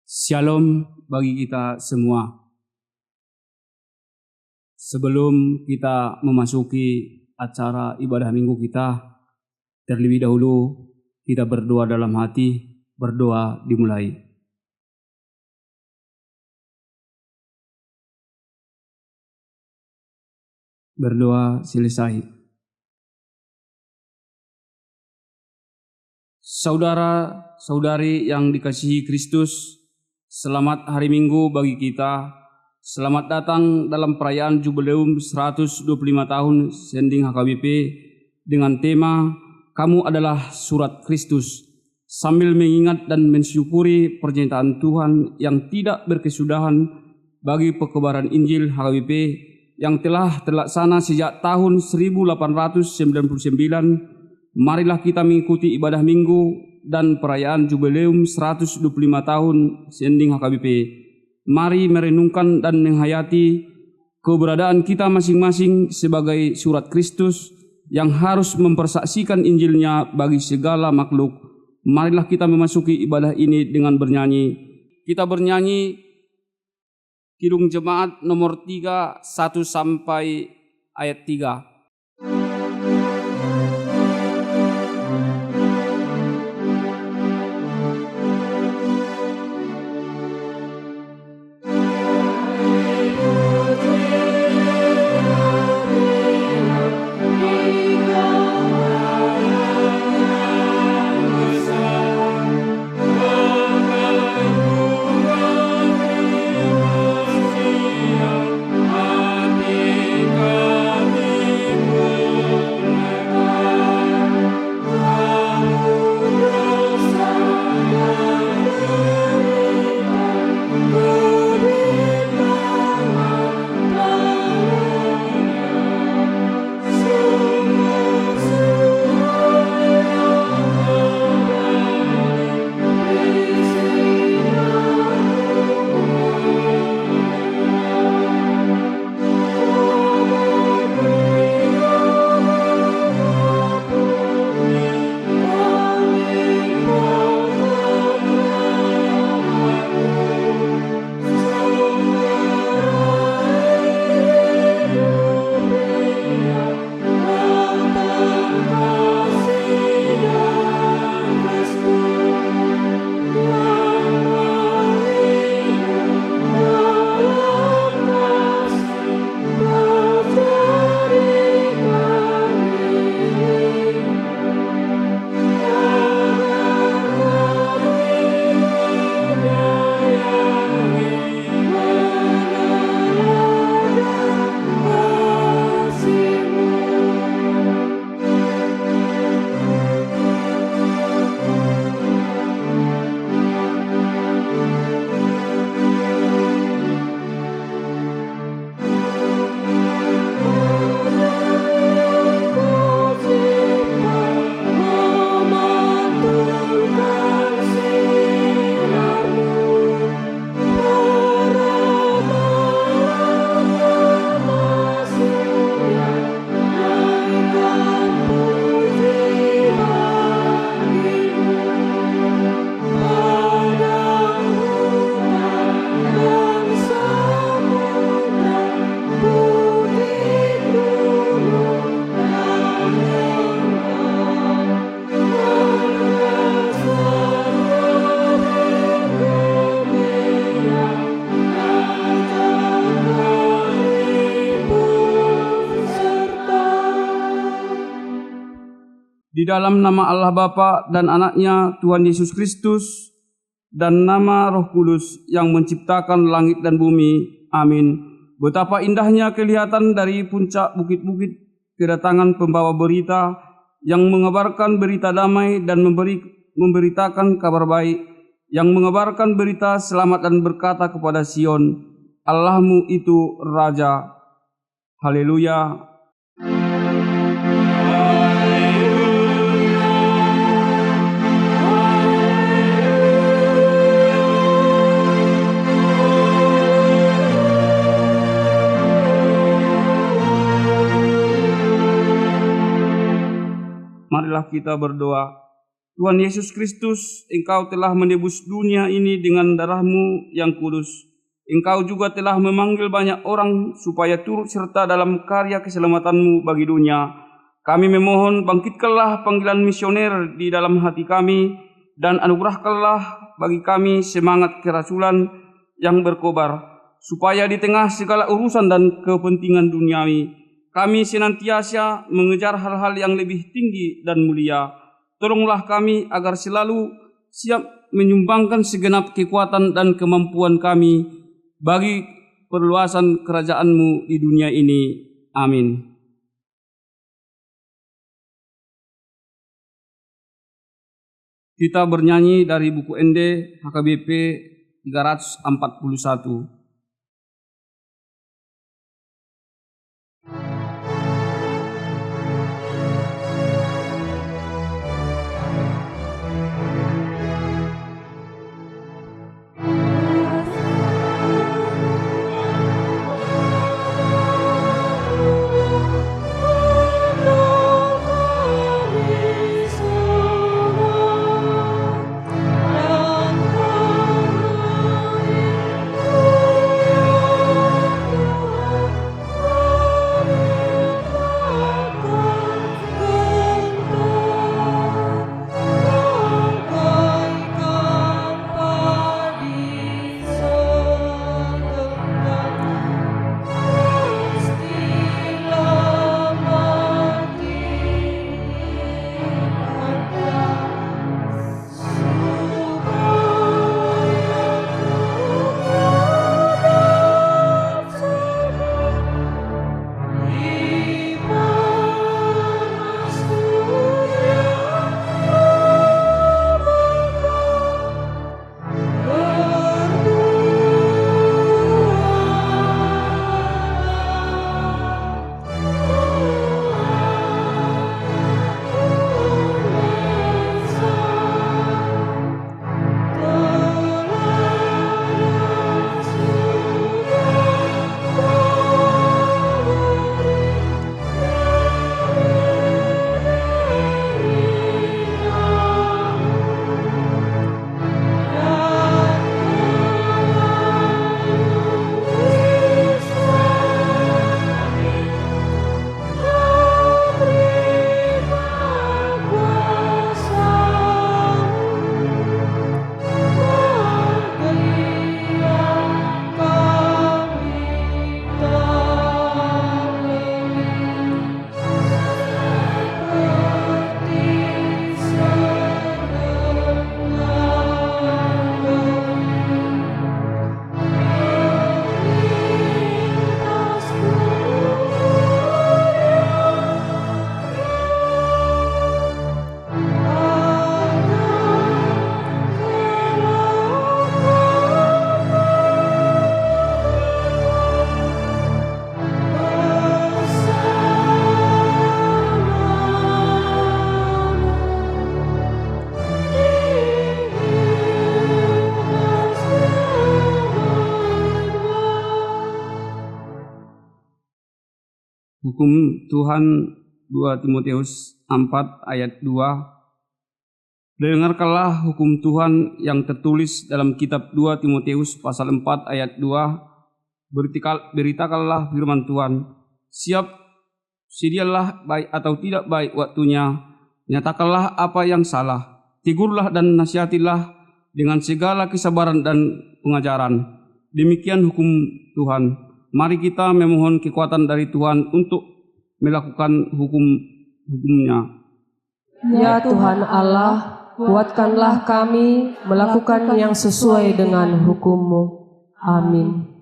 Shalom bagi kita semua. Sebelum kita memasuki acara ibadah minggu kita, terlebih dahulu kita berdoa dalam hati. Berdoa dimulai. Berdoa selesai. Saudara-saudari yang dikasihi Kristus, selamat hari Minggu bagi kita. Selamat datang dalam perayaan Jubileum 125 tahun Sending HKBP dengan tema Kamu adalah Surat Kristus, sambil mengingat dan mensyukuri pernyataan Tuhan yang tidak berkesudahan bagi pekebaran Injil HKBP yang telah terlaksana sejak tahun 1899. Marilah kita mengikuti ibadah minggu dan perayaan Jubileum 125 tahun Sending HKBP. Mari merenungkan dan menghayati keberadaan kita masing-masing sebagai surat Kristus yang harus mempersaksikan Injilnya bagi segala makhluk. Marilah kita memasuki ibadah ini dengan bernyanyi. Kita bernyanyi Kidung Jemaat nomor 3, 1 sampai ayat 3. Di dalam nama Allah Bapa dan Anaknya Tuhan Yesus Kristus dan nama Roh Kudus yang menciptakan langit dan bumi. Amin. Betapa indahnya kelihatan dari puncak bukit-bukit kedatangan pembawa berita yang mengabarkan berita damai dan memberitakan kabar baik, yang mengabarkan berita selamat dan berkata kepada Sion, Allahmu itu Raja. Haleluya. Marilah kita berdoa. Tuhan Yesus Kristus, Engkau telah menebus dunia ini dengan darah-Mu yang kudus. Engkau juga telah memanggil banyak orang supaya turut serta dalam karya keselamatan-Mu bagi dunia. Kami memohon, bangkitkanlah panggilan misioner di dalam hati kami, dan anugerahkanlah bagi kami semangat kerasulan yang berkobar, supaya di tengah segala urusan dan kepentingan duniawi, kami senantiasa mengejar hal-hal yang lebih tinggi dan mulia. Tolonglah kami agar selalu siap menyumbangkan segenap kekuatan dan kemampuan kami bagi perluasan kerajaan-Mu di dunia ini. Amin. Kita bernyanyi dari buku ND HKBP 341. Hukum Tuhan 2 Timotius 4 ayat 2. Dengarkanlah hukum Tuhan yang tertulis dalam kitab 2 Timotius pasal 4 ayat 2. Beritakanlah firman Tuhan. Sedialah baik atau tidak baik waktunya. Nyatakanlah apa yang salah. Tegurlah dan nasihatilah dengan segala kesabaran dan pengajaran. Demikian hukum Tuhan. Mari kita memohon kekuatan dari Tuhan untuk melakukan hukum-hukumnya. Ya Tuhan Allah, kuatkanlah kami melakukan yang sesuai dengan hukum-Mu. Amin.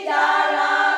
Jalan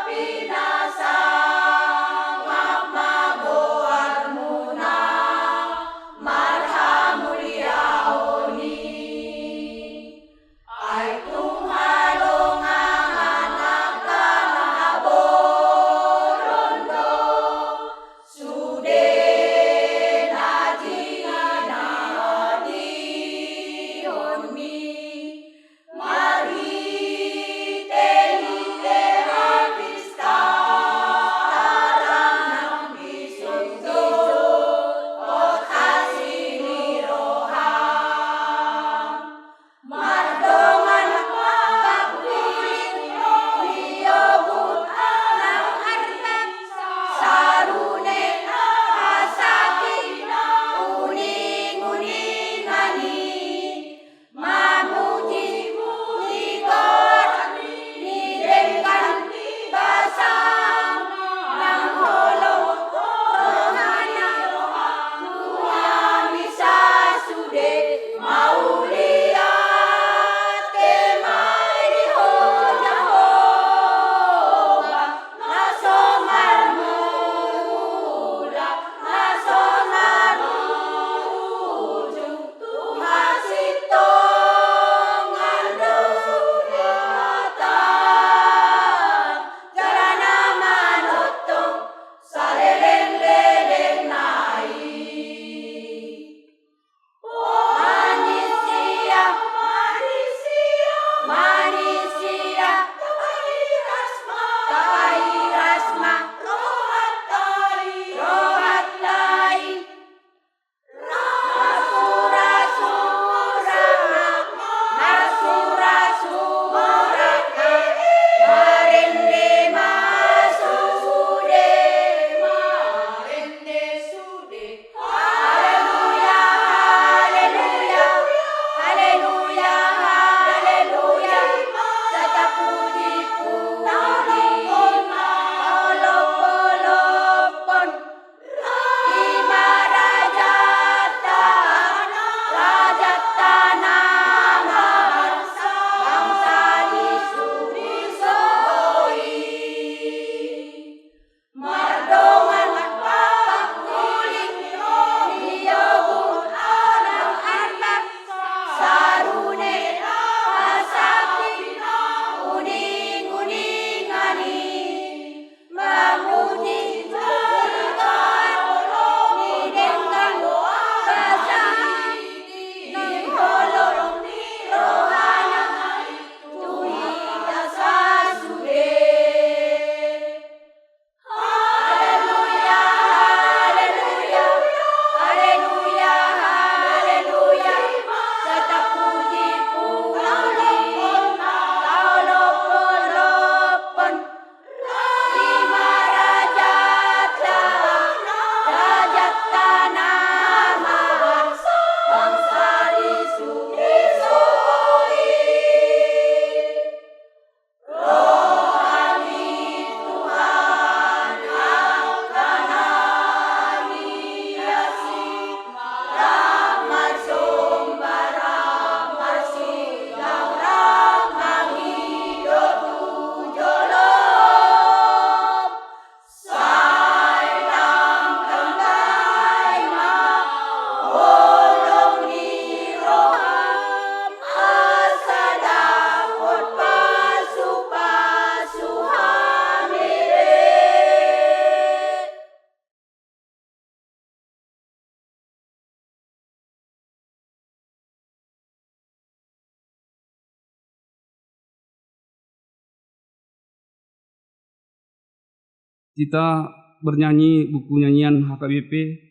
kita bernyanyi buku nyanyian HKBP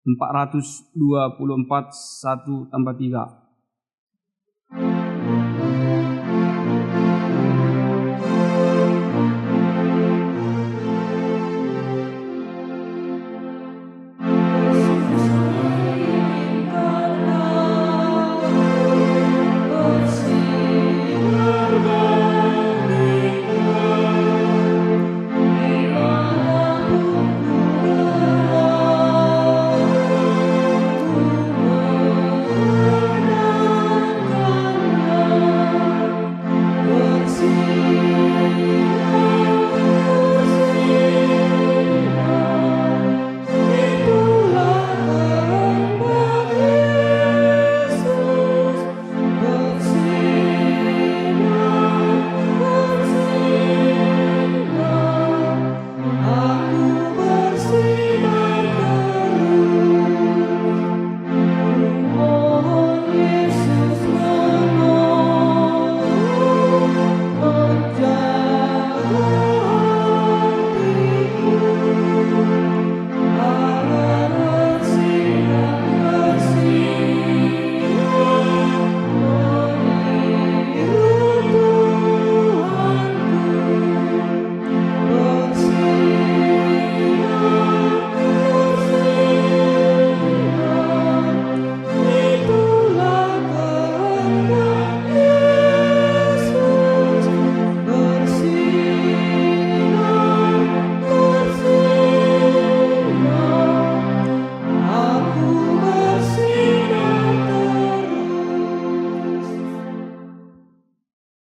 424 1-3.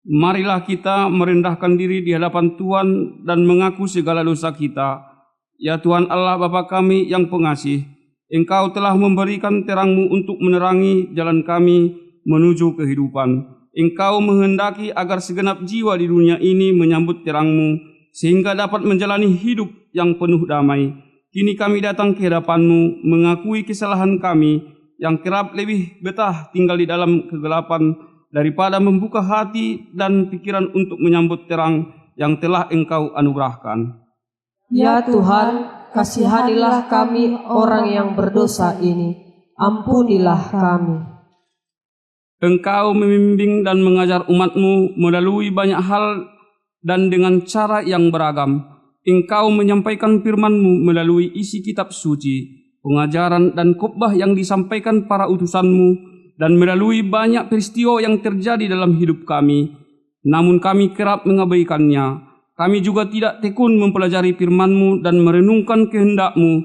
Marilah kita merendahkan diri di hadapan Tuhan dan mengaku segala dosa kita. Ya Tuhan Allah Bapa kami yang pengasih, Engkau telah memberikan terang-Mu untuk menerangi jalan kami menuju kehidupan. Engkau menghendaki agar segenap jiwa di dunia ini menyambut terang-Mu, sehingga dapat menjalani hidup yang penuh damai. Kini kami datang ke hadapan-Mu, mengakui kesalahan kami yang kerap lebih betah tinggal di dalam kegelapan daripada membuka hati dan pikiran untuk menyambut terang yang telah Engkau anugerahkan. Ya Tuhan, kasihanilah kami orang yang berdosa ini. Ampunilah kami. Engkau membimbing dan mengajar umat-Mu melalui banyak hal dan dengan cara yang beragam. Engkau menyampaikan firman-Mu melalui isi kitab suci, pengajaran dan khotbah yang disampaikan para utusan-Mu, dan melalui banyak peristiwa yang terjadi dalam hidup kami. Namun kami kerap mengabaikannya. Kami juga tidak tekun mempelajari firman-Mu dan merenungkan kehendak-Mu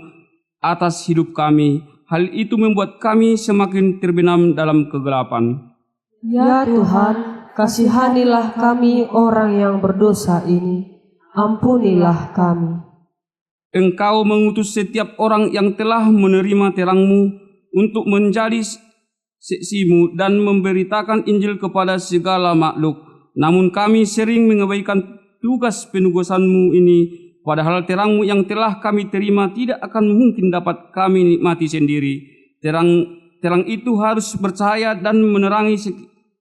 atas hidup kami. Hal itu membuat kami semakin terbenam dalam kegelapan. Ya Tuhan, kasihanilah kami orang yang berdosa ini. Ampunilah kami. Engkau mengutus setiap orang yang telah menerima terang-Mu untuk menjadi saksi-Mu dan memberitakan Injil kepada segala makhluk. Namun kami sering mengabaikan tugas penugasan-Mu ini, padahal terang-Mu yang telah kami terima tidak akan mungkin dapat kami nikmati sendiri. Terang itu harus bercahaya dan menerangi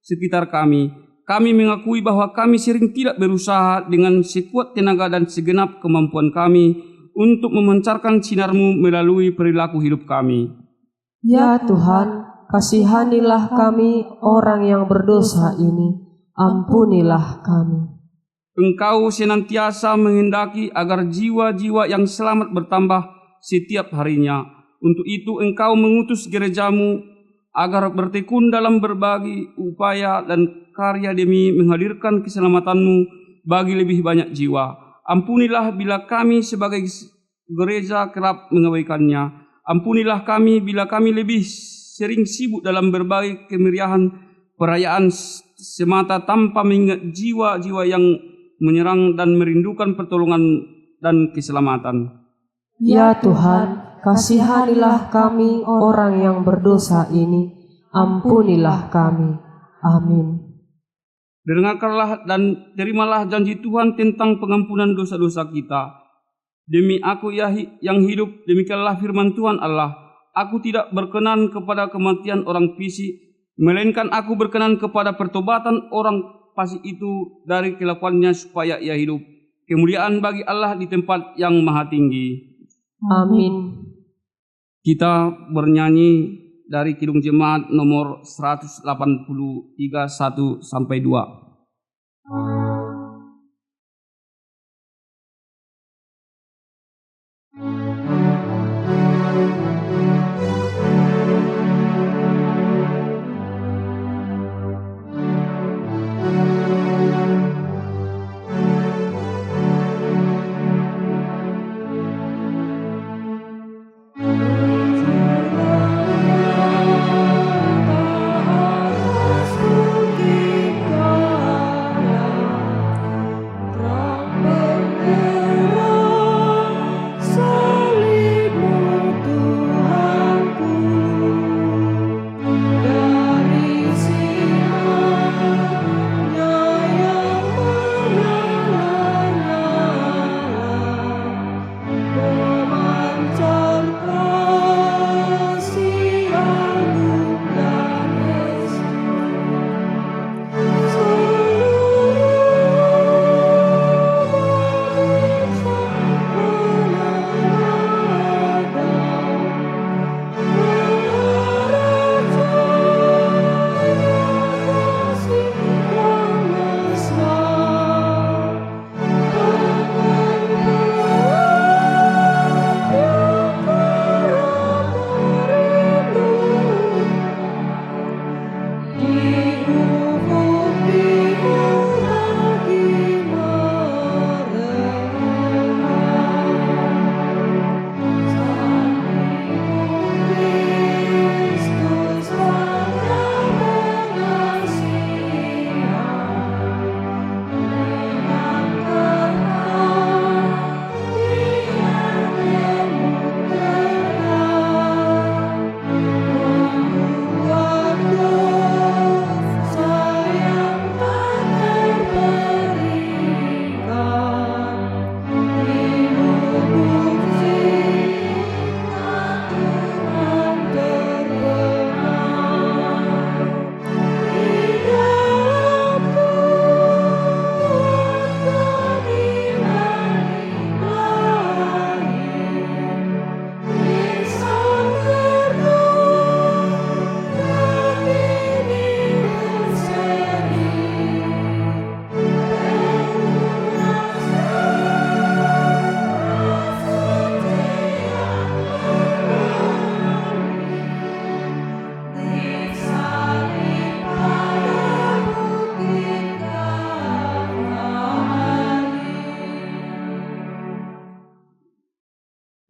sekitar kami. Kami mengakui bahwa kami sering tidak berusaha dengan sekuat tenaga dan segenap kemampuan kami untuk memancarkan sinar-Mu melalui perilaku hidup kami. Ya Tuhan, kasihanilah kami orang yang berdosa ini. Ampunilah kami. Engkau senantiasa menghendaki agar jiwa-jiwa yang selamat bertambah setiap harinya. Untuk itu Engkau mengutus gereja-Mu agar bertekun dalam berbagi upaya dan karya demi menghadirkan keselamatan-Mu bagi lebih banyak jiwa. Ampunilah bila kami sebagai gereja kerap mengabaikannya. Ampunilah kami bila kami lebih sering sibuk dalam berbagai kemeriahan perayaan semata tanpa mengingat jiwa-jiwa yang menyerang dan merindukan pertolongan dan keselamatan. Ya Tuhan, kasihanilah kami orang yang berdosa ini. Ampunilah kami. Amin. Dengarkanlah dan terimalah janji Tuhan tentang pengampunan dosa-dosa kita. Demi aku yang hidup, demikianlah firman Tuhan Allah. Aku tidak berkenan kepada kematian orang fisik, melainkan aku berkenan kepada pertobatan orang fasik itu dari kelakuannya supaya ia hidup. Kemuliaan bagi Allah di tempat yang maha tinggi. Amin. Kita bernyanyi dari Kidung Jemaat nomor 183 1 sampai 2.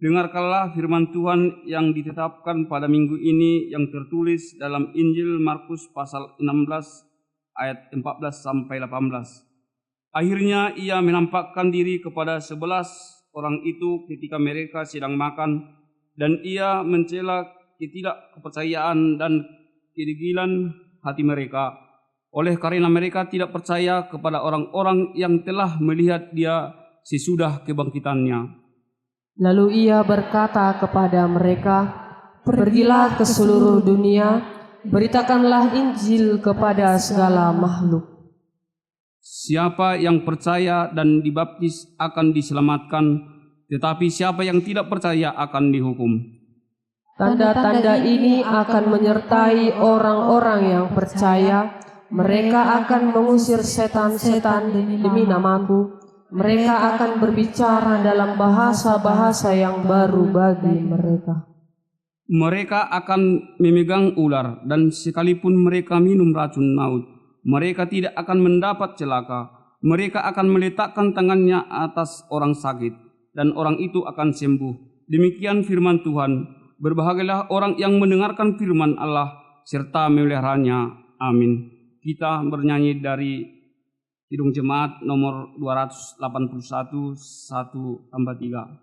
Dengarkanlah firman Tuhan yang ditetapkan pada minggu ini yang tertulis dalam Injil Markus pasal 16 ayat 14 sampai 18. Akhirnya ia menampakkan diri kepada 11 orang itu ketika mereka sedang makan, dan ia mencela ketidakkepercayaan dan kedegilan hati mereka, oleh karena mereka tidak percaya kepada orang-orang yang telah melihat dia sesudah kebangkitannya. Lalu ia berkata kepada mereka, "Pergilah ke seluruh dunia, beritakanlah Injil kepada segala makhluk. Siapa yang percaya dan dibaptis akan diselamatkan, tetapi siapa yang tidak percaya akan dihukum. Tanda-tanda ini akan menyertai orang-orang yang percaya. Mereka akan mengusir setan-setan demi namaku. Mereka akan berbicara dalam bahasa-bahasa yang baru bagi mereka. Mereka akan memegang ular, dan sekalipun mereka minum racun maut, mereka tidak akan mendapat celaka. Mereka akan meletakkan tangannya atas orang sakit, dan orang itu akan sembuh. Demikian firman Tuhan. Berbahagialah orang yang mendengarkan firman Allah serta memeliharanya. Amin. Kita bernyanyi dari Kidung Jemaat nomor 281 1-3.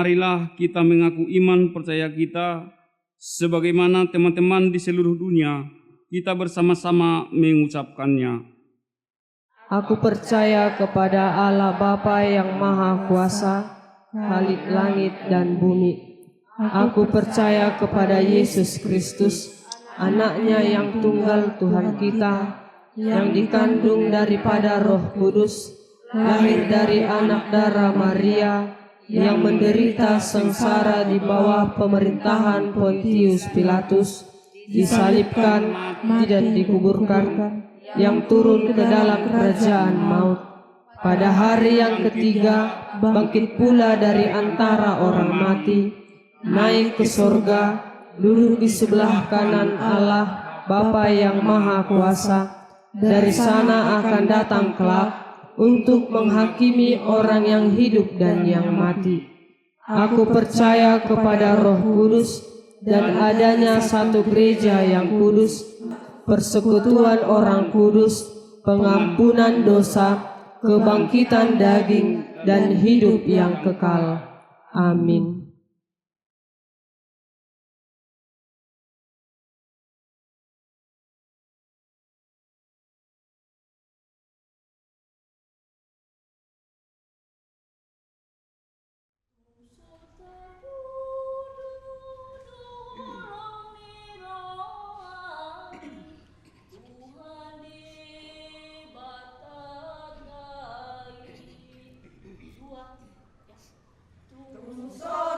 marilah kita mengaku iman percaya kita sebagaimana teman-teman di seluruh dunia kita bersama-sama mengucapkannya. Aku percaya kepada Allah Bapa yang Maha Kuasa, Khalik langit dan bumi. Aku percaya kepada Yesus Kristus, Anaknya yang tunggal Tuhan kita, yang dikandung daripada Roh Kudus, lahir dari anak darah Maria, yang menderita sengsara di bawah pemerintahan Pontius Pilatus, disalibkan, mati dan dikuburkan, yang turun ke dalam kerajaan maut. Pada hari yang ketiga, bangkit pula dari antara orang mati, naik ke sorga, duduk di sebelah kanan Allah, Bapa yang Maha Kuasa. Dari sana akan datang kelak untuk menghakimi orang yang hidup dan yang mati. Aku percaya kepada Roh Kudus dan adanya satu gereja yang kudus, persekutuan orang kudus, pengampunan dosa, kebangkitan daging, dan hidup yang kekal. Amin. Tuhan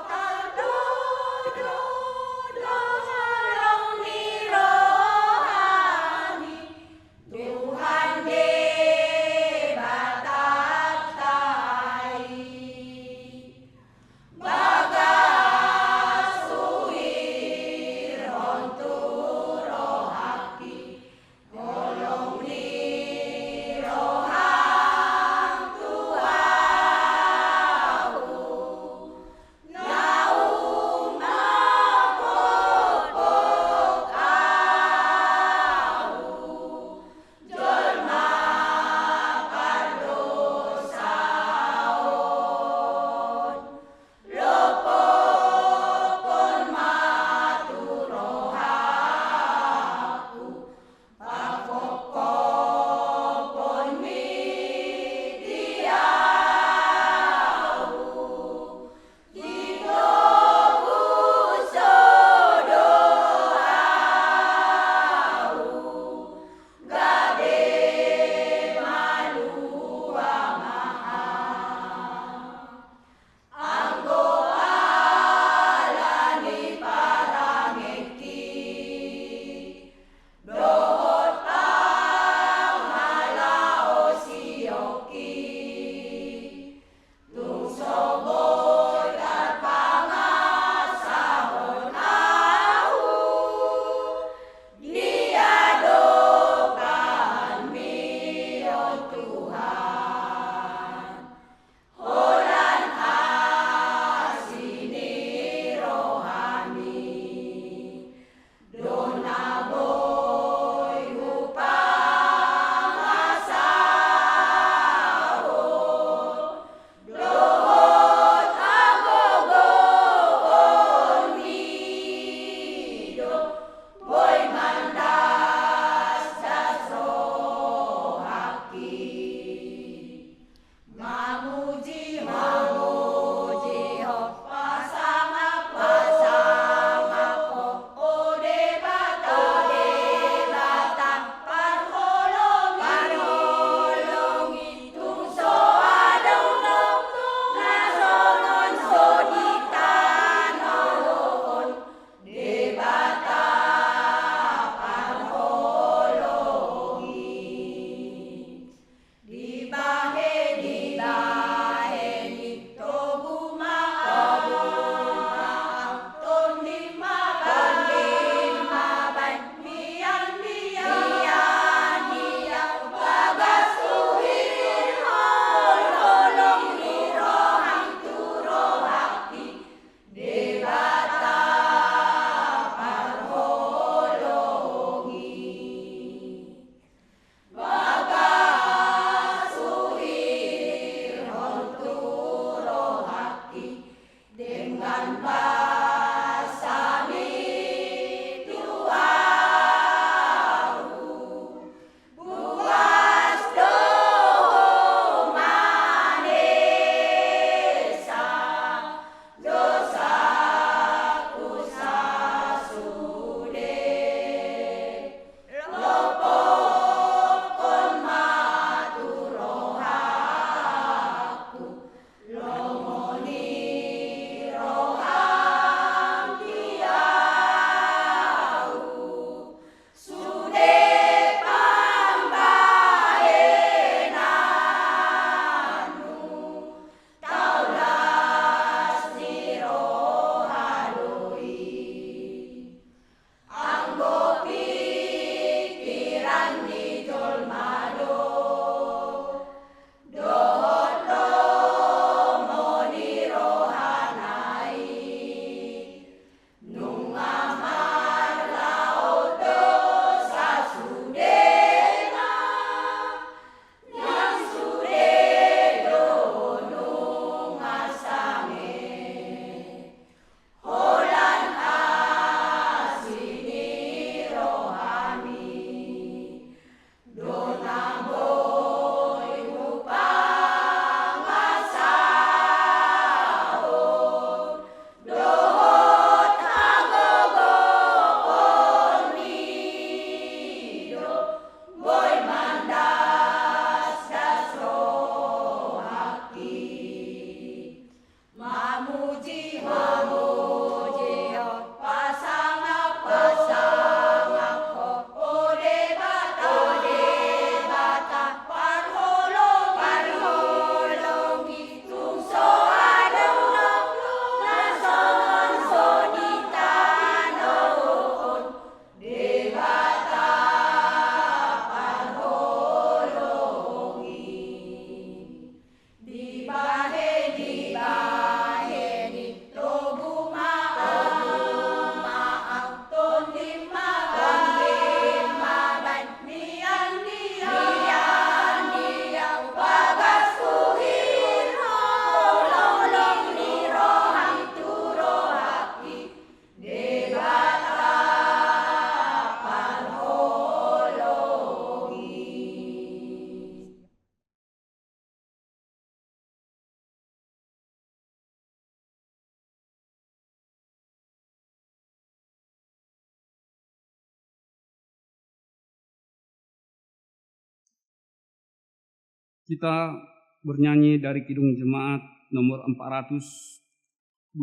Kita bernyanyi dari Kidung Jemaat nomor 427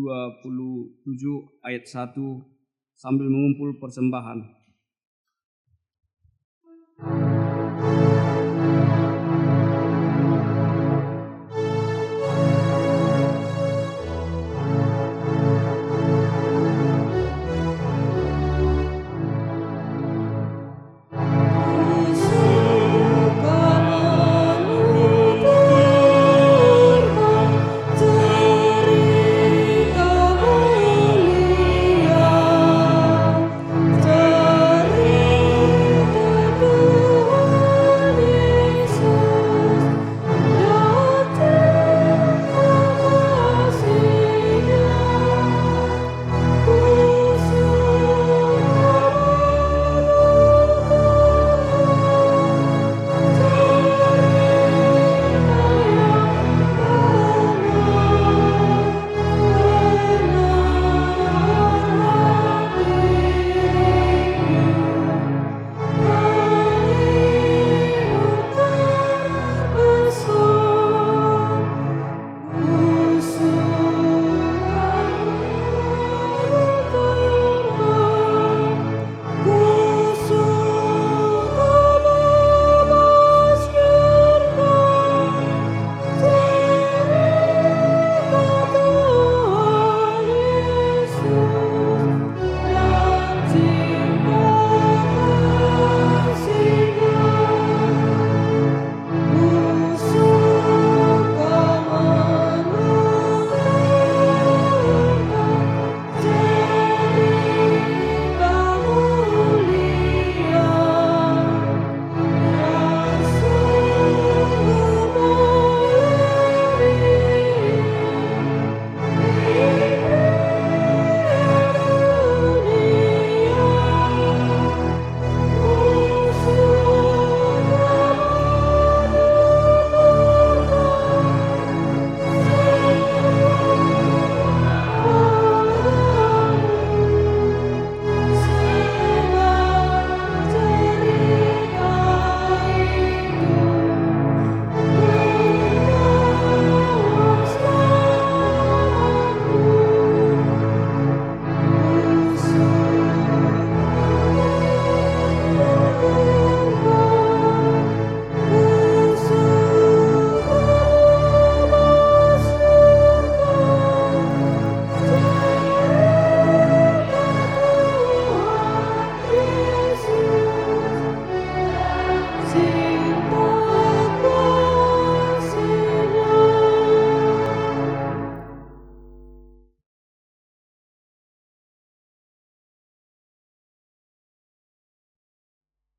ayat 1 sambil mengumpul persembahan. Cerita mulia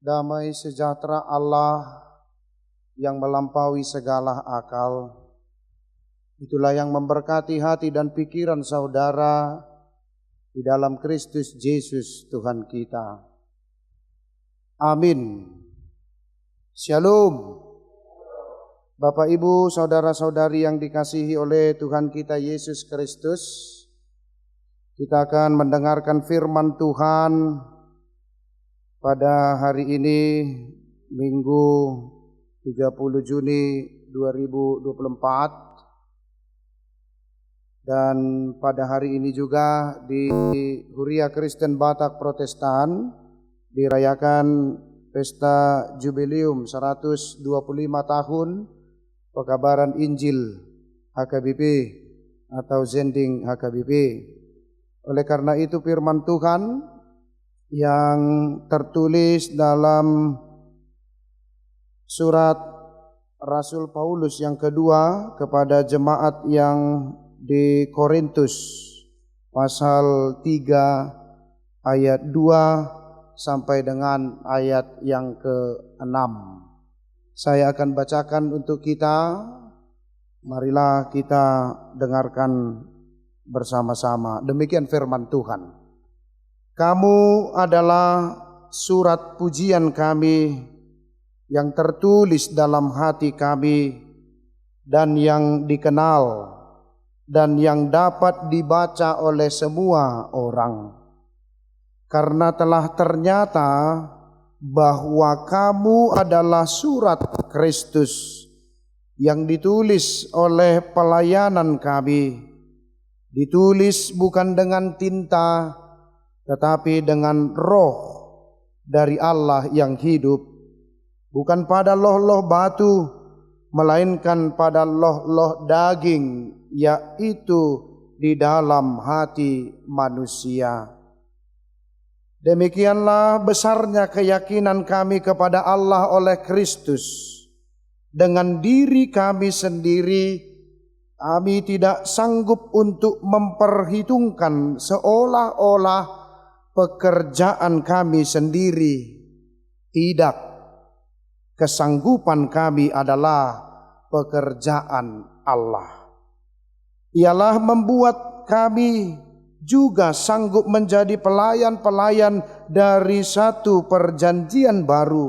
Damai sejahtera Allah yang melampaui segala akal, itulah yang memberkati hati dan pikiran saudara di dalam Kristus Yesus Tuhan kita. Amin. Shalom. Bapak, Ibu, saudara-saudari yang dikasihi oleh Tuhan kita Yesus Kristus, kita akan mendengarkan firman Tuhan pada hari ini, Minggu 30 Juni 2024. Dan pada hari ini juga di Huria Kristen Batak Protestan dirayakan pesta jubileum 125 tahun pekabaran Injil HKBP atau Zending HKBP. Oleh karena itu firman Tuhan yang tertulis dalam surat Rasul Paulus yang kedua kepada jemaat yang di Korintus pasal 3 ayat 2 sampai dengan ayat yang ke-6. Saya akan bacakan untuk kita. Marilah kita dengarkan bersama-sama. Demikian firman Tuhan. Kamu adalah surat pujian kami yang tertulis dalam hati kami dan yang dikenal dan yang dapat dibaca oleh semua orang. Karena telah ternyata bahwa kamu adalah surat Kristus yang ditulis oleh pelayanan kami, ditulis bukan dengan tinta tetapi dengan roh dari Allah yang hidup, bukan pada loh-loh batu, melainkan pada loh-loh daging, yaitu di dalam hati manusia. Demikianlah besarnya keyakinan kami kepada Allah oleh Kristus. Dengan diri kami sendiri, kami tidak sanggup untuk memperhitungkan seolah-olah pekerjaan kami sendiri. Tidak, kesanggupan kami adalah pekerjaan Allah. Ialah membuat kami juga sanggup menjadi pelayan-pelayan dari satu perjanjian baru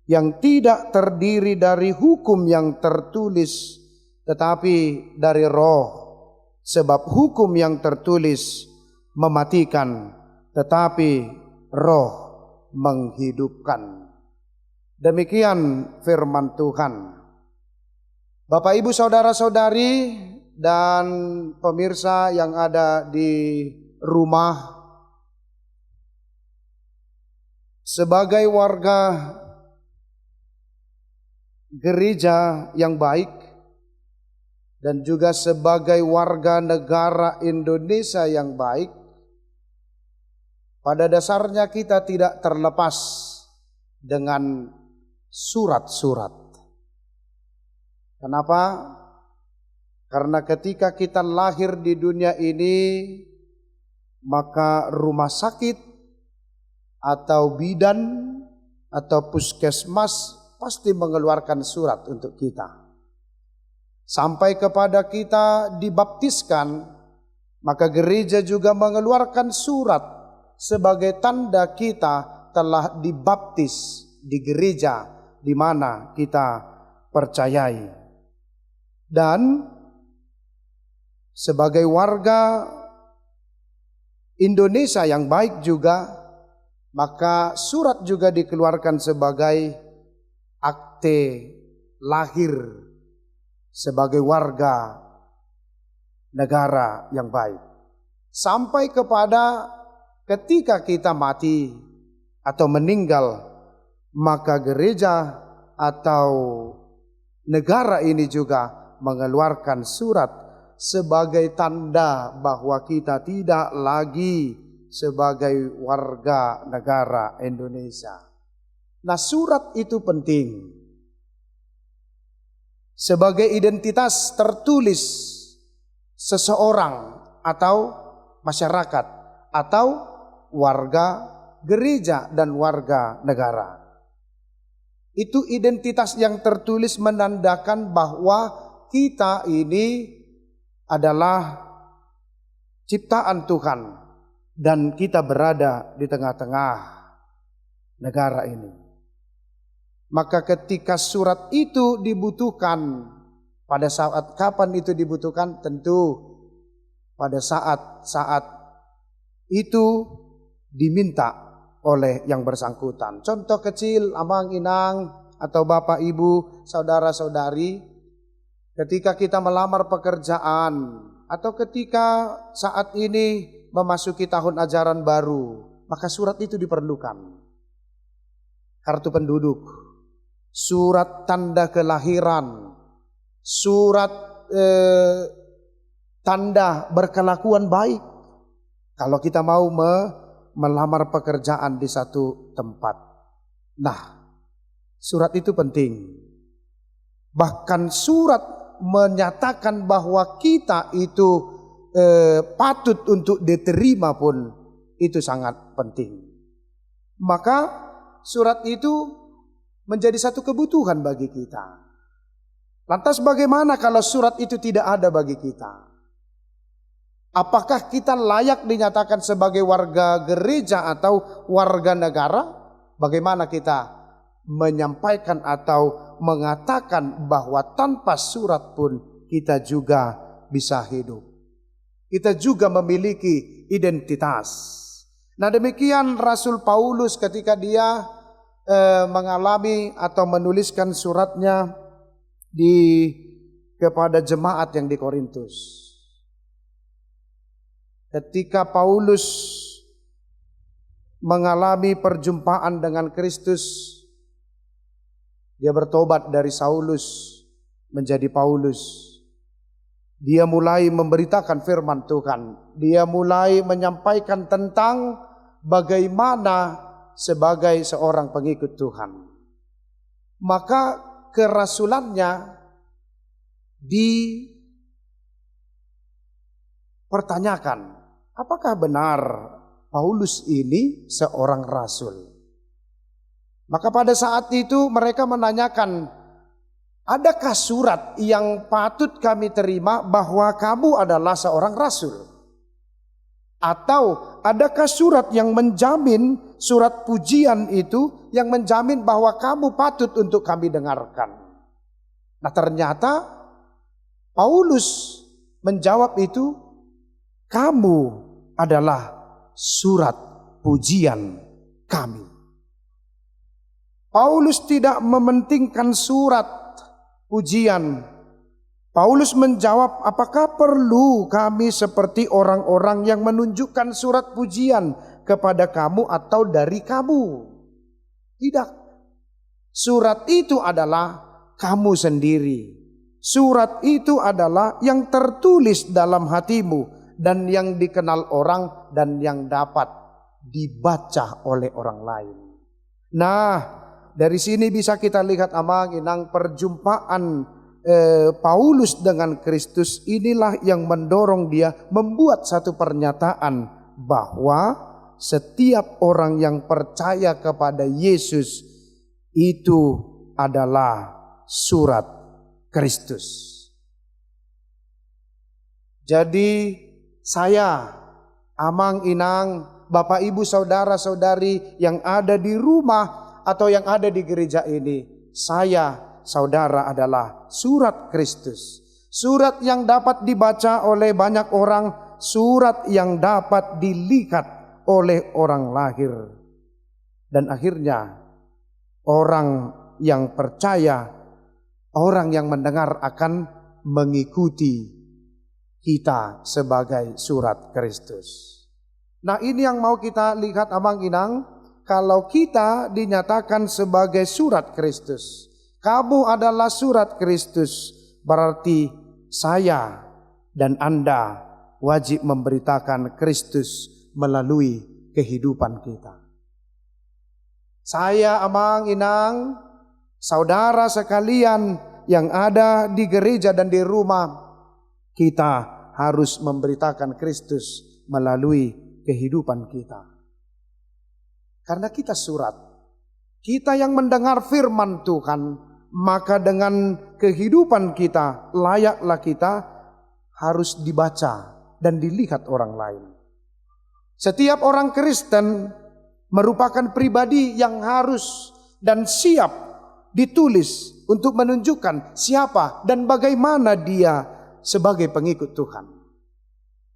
yang tidak terdiri dari hukum yang tertulis, tetapi dari roh. Sebab hukum yang tertulis mematikan, tetapi roh menghidupkan. Demikian firman Tuhan. Bapak, Ibu, saudara-saudari dan pemirsa yang ada di rumah, sebagai warga gereja yang baik dan juga sebagai warga negara Indonesia yang baik, pada dasarnya kita tidak terlepas dengan surat-surat. Kenapa? Karena ketika kita lahir di dunia ini, maka rumah sakit atau bidan atau puskesmas pasti mengeluarkan surat untuk kita. Sampai kepada kita dibaptiskan, maka gereja juga mengeluarkan surat sebagai tanda kita telah dibaptis di gereja di mana kita percayai. Dan sebagai warga Indonesia yang baik juga, maka surat juga dikeluarkan sebagai akte lahir sebagai warga negara yang baik. Sampai kepada ketika kita mati atau meninggal, maka gereja atau negara ini juga mengeluarkan surat sebagai tanda bahwa kita tidak lagi sebagai warga negara Indonesia. Nah, surat itu penting sebagai identitas tertulis seseorang atau masyarakat atau warga gereja dan warga negara. Itu identitas yang tertulis menandakan bahwa kita ini adalah ciptaan Tuhan dan kita berada di tengah-tengah negara ini. Maka ketika surat itu dibutuhkan, pada saat kapan itu dibutuhkan? Tentu pada saat itu diminta oleh yang bersangkutan. Contoh kecil, abang, inang, atau bapak, ibu, saudara-saudari, ketika kita melamar pekerjaan, atau ketika saat ini memasuki tahun ajaran baru, maka surat itu diperlukan. Kartu penduduk, surat tanda kelahiran, surat tanda berkelakuan baik. Kalau kita mau melamar pekerjaan di satu tempat. Nah, surat itu penting. Bahkan surat menyatakan bahwa kita itu patut untuk diterima pun itu sangat penting. Maka surat itu menjadi satu kebutuhan bagi kita. Lantas bagaimana kalau surat itu tidak ada bagi kita? Apakah kita layak dinyatakan sebagai warga gereja atau warga negara? Bagaimana kita menyampaikan atau mengatakan bahwa tanpa surat pun kita juga bisa hidup. Kita juga memiliki identitas. Nah, demikian Rasul Paulus ketika dia mengalami atau menuliskan suratnya kepada jemaat yang di Korintus. Ketika Paulus mengalami perjumpaan dengan Kristus, dia bertobat dari Saulus menjadi Paulus. Dia mulai memberitakan firman Tuhan. Dia mulai menyampaikan tentang bagaimana sebagai seorang pengikut Tuhan. Maka kerasulannya dipertanyakan. Apakah benar Paulus ini seorang rasul? Maka pada saat itu mereka menanyakan, adakah surat yang patut kami terima bahwa kamu adalah seorang rasul? Atau adakah surat yang menjamin, surat pujian itu yang menjamin bahwa kamu patut untuk kami dengarkan? Nah, ternyata Paulus menjawab itu, kamu adalah surat pujian kami. Paulus tidak mementingkan surat pujian. Paulus menjawab, apakah perlu kami seperti orang-orang yang menunjukkan surat pujian kepada kamu atau dari kamu? Tidak. Surat itu adalah kamu sendiri. Surat itu adalah yang tertulis dalam hatimu dan yang dikenal orang dan yang dapat dibaca oleh orang lain. Nah, dari sini bisa kita lihat amang inang perjumpaan Paulus dengan Kristus inilah yang mendorong dia membuat satu pernyataan bahwa setiap orang yang percaya kepada Yesus itu adalah surat Kristus. Jadi saya, amang inang, bapak ibu saudara-saudari yang ada di rumah atau yang ada di gereja ini, saya, saudara adalah surat Kristus. Surat yang dapat dibaca oleh banyak orang, surat yang dapat dilihat oleh orang lahir. Dan akhirnya orang yang percaya, orang yang mendengar akan mengikuti kita sebagai surat Kristus. Nah, ini yang mau kita lihat amang inang. Kalau kita dinyatakan sebagai surat Kristus, kamu adalah surat Kristus, berarti saya dan Anda wajib memberitakan Kristus melalui kehidupan kita. Saya amang inang, saudara sekalian yang ada di gereja dan di rumah, kita harus memberitakan Kristus melalui kehidupan kita. Karena kita surat, Kita yang mendengar firman Tuhan, maka dengan kehidupan kita, layaklah kita harus dibaca dan dilihat orang lain. Setiap orang Kristen merupakan pribadi yang harus dan siap ditulis untuk menunjukkan siapa dan bagaimana dia sebagai pengikut Tuhan.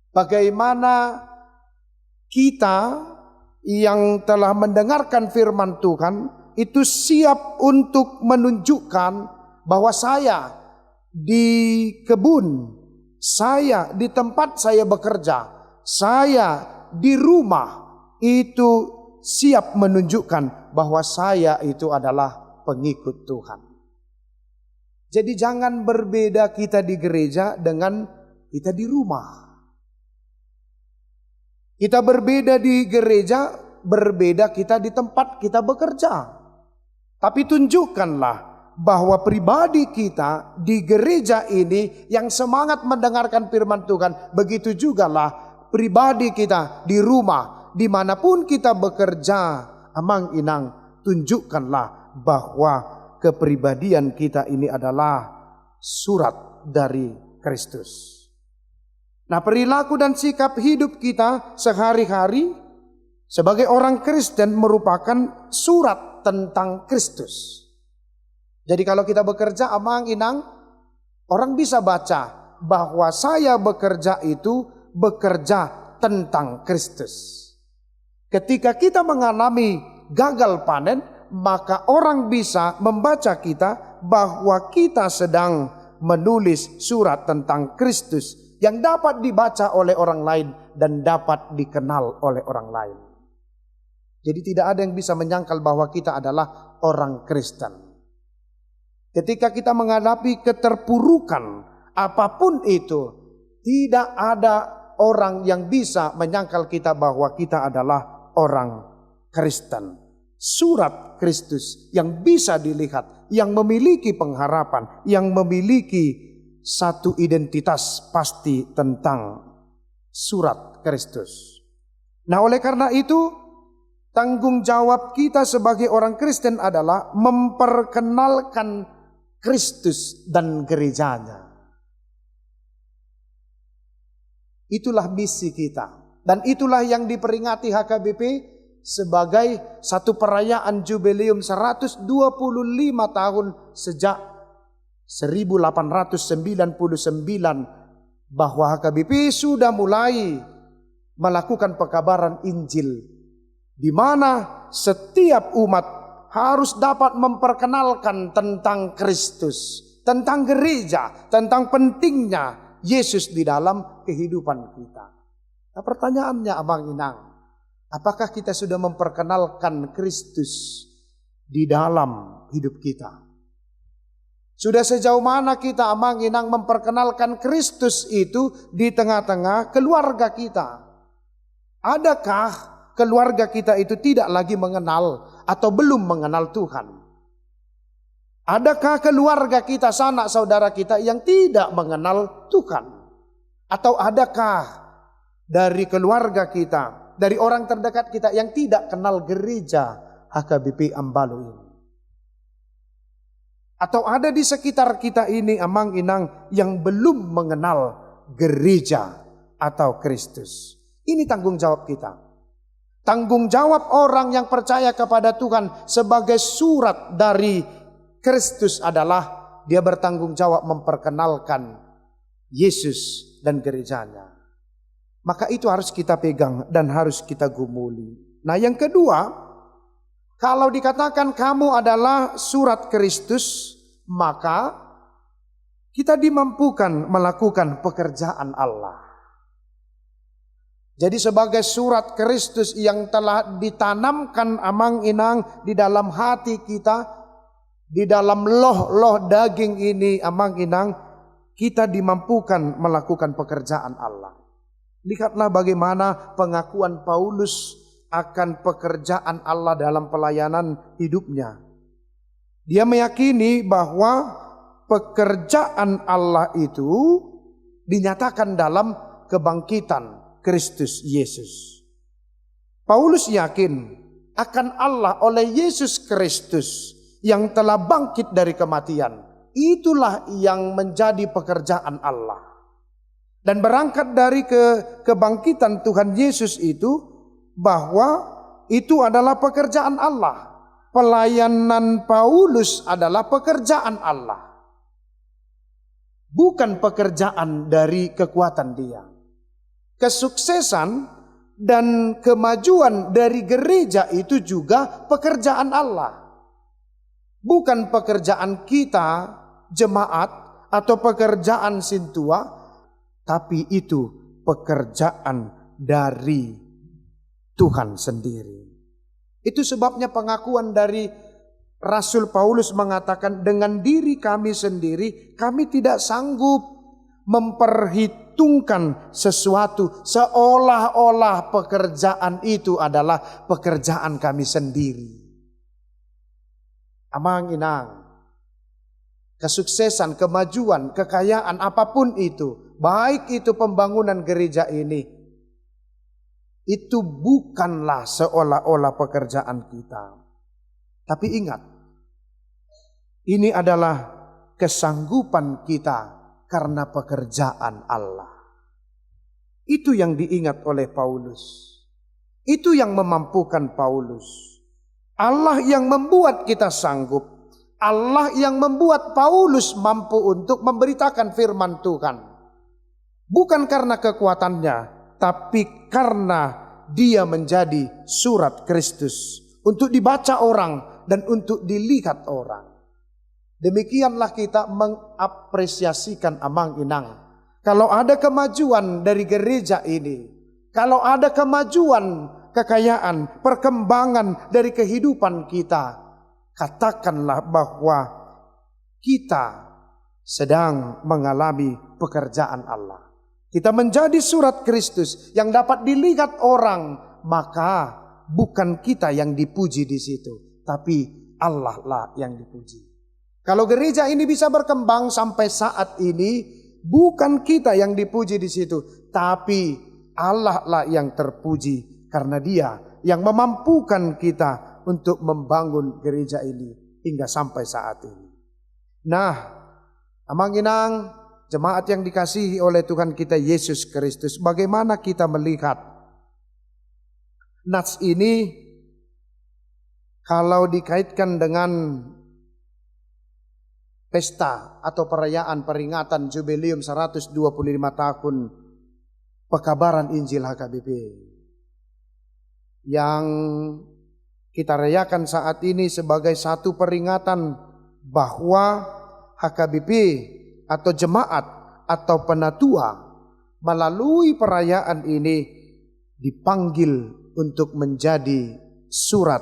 Bagaimana kita yang telah mendengarkan firman Tuhan itu siap untuk menunjukkan bahwa saya di kebun, saya di tempat saya bekerja, saya di rumah itu siap menunjukkan bahwa saya itu adalah pengikut Tuhan. Jadi jangan berbeda kita di gereja dengan kita di rumah. Kita berbeda di gereja, berbeda kita di tempat kita bekerja. Tapi tunjukkanlah bahwa pribadi kita di gereja ini yang semangat mendengarkan firman Tuhan, begitu jugalah pribadi kita di rumah, dimanapun kita bekerja. Amang inang, tunjukkanlah bahwa kepribadian kita ini adalah surat dari Kristus. Nah, perilaku dan sikap hidup kita sehari-hari sebagai orang Kristen merupakan surat tentang Kristus. Jadi kalau kita bekerja, amang inang, orang bisa baca bahwa saya bekerja itu bekerja tentang Kristus. Ketika kita mengalami gagal panen, maka orang bisa membaca kita bahwa kita sedang menulis surat tentang Kristus yang dapat dibaca oleh orang lain dan dapat dikenal oleh orang lain. Jadi tidak ada yang bisa menyangkal bahwa kita adalah orang Kristen. Ketika kita menghadapi keterpurukan apapun itu, tidak ada orang yang bisa menyangkal kita bahwa kita adalah orang Kristen. Surat Kristus yang bisa dilihat, yang memiliki pengharapan, yang memiliki satu identitas pasti tentang surat Kristus. Nah, oleh karena itu, tanggung jawab kita sebagai orang Kristen adalah memperkenalkan Kristus dan gerejanya. Itulah misi kita. Dan itulah yang diperingati HKBP sebagai satu perayaan jubileum 125 tahun sejak 1899 bahwa HKBP sudah mulai melakukan pekabaran Injil, di mana setiap umat harus dapat memperkenalkan tentang Kristus, tentang gereja, tentang pentingnya Yesus di dalam kehidupan kita. Nah, pertanyaannya abang inang, apakah kita sudah memperkenalkan Kristus di dalam hidup kita? Sudah sejauh mana kita abang inang memperkenalkan Kristus itu di tengah-tengah keluarga kita? Adakah keluarga kita itu tidak lagi mengenal atau belum mengenal Tuhan? Adakah keluarga kita, sanak saudara kita yang tidak mengenal Tuhan? Atau adakah dari keluarga kita, dari orang terdekat kita yang tidak kenal gereja HKBP Ambalu ini? Atau ada di sekitar kita ini amang inang yang belum mengenal gereja atau Kristus? Ini tanggung jawab kita. Tanggung jawab orang yang percaya kepada Tuhan sebagai surat dari Kristus adalah dia bertanggung jawab memperkenalkan Yesus dan gerejanya. Maka itu harus kita pegang dan harus kita gumuli. Nah, yang kedua, kalau dikatakan kamu adalah surat Kristus, maka kita dimampukan melakukan pekerjaan Allah. Jadi sebagai surat Kristus yang telah ditanamkan amang inang di dalam hati kita, di dalam loh daging ini amang inang, kita dimampukan melakukan pekerjaan Allah. Lihatlah bagaimana pengakuan Paulus akan pekerjaan Allah dalam pelayanan hidupnya. Dia meyakini bahwa pekerjaan Allah itu dinyatakan dalam kebangkitan Kristus Yesus. Paulus yakin akan Allah oleh Yesus Kristus yang telah bangkit dari kematian. Itulah yang menjadi pekerjaan Allah. Dan berangkat dari kebangkitan Tuhan Yesus itu, bahwa itu adalah pekerjaan Allah. Pelayanan Paulus adalah pekerjaan Allah. Bukan pekerjaan dari kekuatan dia. Kesuksesan dan kemajuan dari gereja itu juga pekerjaan Allah. Bukan pekerjaan kita, jemaat, atau pekerjaan sintua, tapi itu pekerjaan dari Tuhan sendiri. Itu sebabnya pengakuan dari Rasul Paulus mengatakan, dengan diri kami sendiri kami tidak sanggup memperhitungkan sesuatu seolah-olah pekerjaan itu adalah pekerjaan kami sendiri. Amang inang, kesuksesan, kemajuan, kekayaan apapun itu, baik itu pembangunan gereja ini, itu bukanlah seolah-olah pekerjaan kita. Tapi ingat, ini adalah kesanggupan kita karena pekerjaan Allah. Itu yang diingat oleh Paulus. Itu yang memampukan Paulus. Allah yang membuat kita sanggup. Allah yang membuat Paulus mampu untuk memberitakan firman Tuhan. Bukan karena kekuatannya, tapi karena dia menjadi surat Kristus untuk dibaca orang dan untuk dilihat orang. Demikianlah kita mengapresiasikan amang inang. Kalau ada kemajuan dari gereja ini, kalau ada kemajuan, kekayaan, perkembangan dari kehidupan kita, katakanlah bahwa kita sedang mengalami pekerjaan Allah. Kita menjadi surat Kristus yang dapat dilihat orang, maka bukan kita yang dipuji di situ, tapi Allah lah yang dipuji. Kalau gereja ini bisa berkembang sampai saat ini, bukan kita yang dipuji di situ, tapi Allah lah yang terpuji, karena Dia yang memampukan kita untuk membangun gereja ini hingga sampai saat ini. Nah, amang inang, jemaat yang dikasihi oleh Tuhan kita Yesus Kristus, bagaimana kita melihat nats ini kalau dikaitkan dengan pesta atau perayaan peringatan jubileum 125 tahun pekabaran Injil HKBP yang kita rayakan saat ini sebagai satu peringatan bahwa HKBP atau jemaat atau penatua melalui perayaan ini dipanggil untuk menjadi surat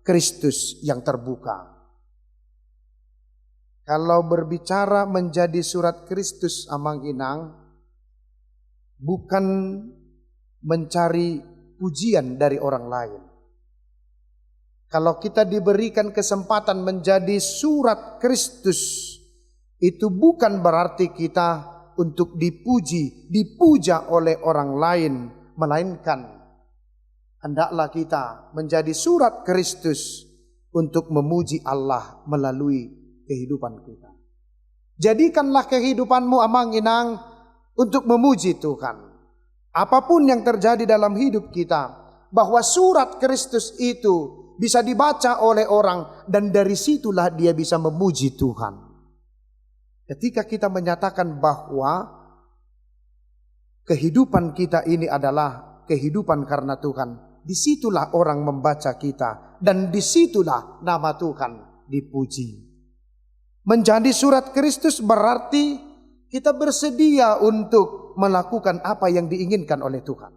Kristus yang terbuka. Kalau berbicara menjadi surat Kristus amang inang, bukan mencari pujian dari orang lain. Kalau kita diberikan kesempatan menjadi surat Kristus, itu bukan berarti kita untuk dipuji, dipuja oleh orang lain, melainkan hendaklah kita menjadi surat Kristus untuk memuji Allah melalui kehidupan kita. Jadikanlah kehidupanmu amang inang untuk memuji Tuhan. Apapun yang terjadi dalam hidup kita, bahwa surat Kristus itu bisa dibaca oleh orang dan dari situlah dia bisa memuji Tuhan. Ketika kita menyatakan bahwa kehidupan kita ini adalah kehidupan karena Tuhan, disitulah orang membaca kita dan disitulah nama Tuhan dipuji. Menjadi surat Kristus berarti kita bersedia untuk melakukan apa yang diinginkan oleh Tuhan.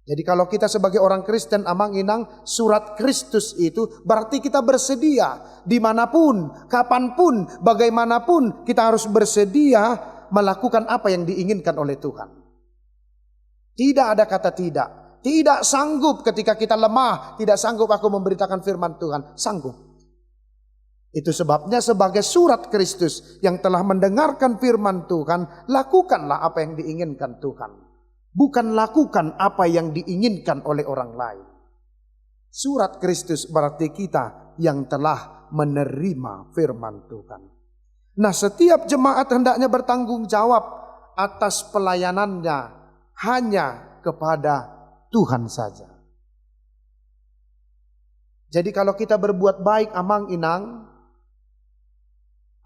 Jadi kalau kita sebagai orang Kristen amang inang, surat Kristus itu berarti kita bersedia dimanapun, kapanpun, bagaimanapun kita harus bersedia melakukan apa yang diinginkan oleh Tuhan. Tidak ada kata tidak. Tidak sanggup ketika kita lemah, tidak sanggup aku memberitakan firman Tuhan, sanggup. Itu sebabnya sebagai surat Kristus yang telah mendengarkan firman Tuhan, lakukanlah apa yang diinginkan Tuhan. bukan lakukan apa yang diinginkan oleh orang lain. Surat Kristus berarti kita yang telah menerima firman Tuhan. Nah, setiap jemaat hendaknya bertanggung jawab atas pelayanannya hanya kepada Tuhan saja. Jadi kalau kita berbuat baik amang inang,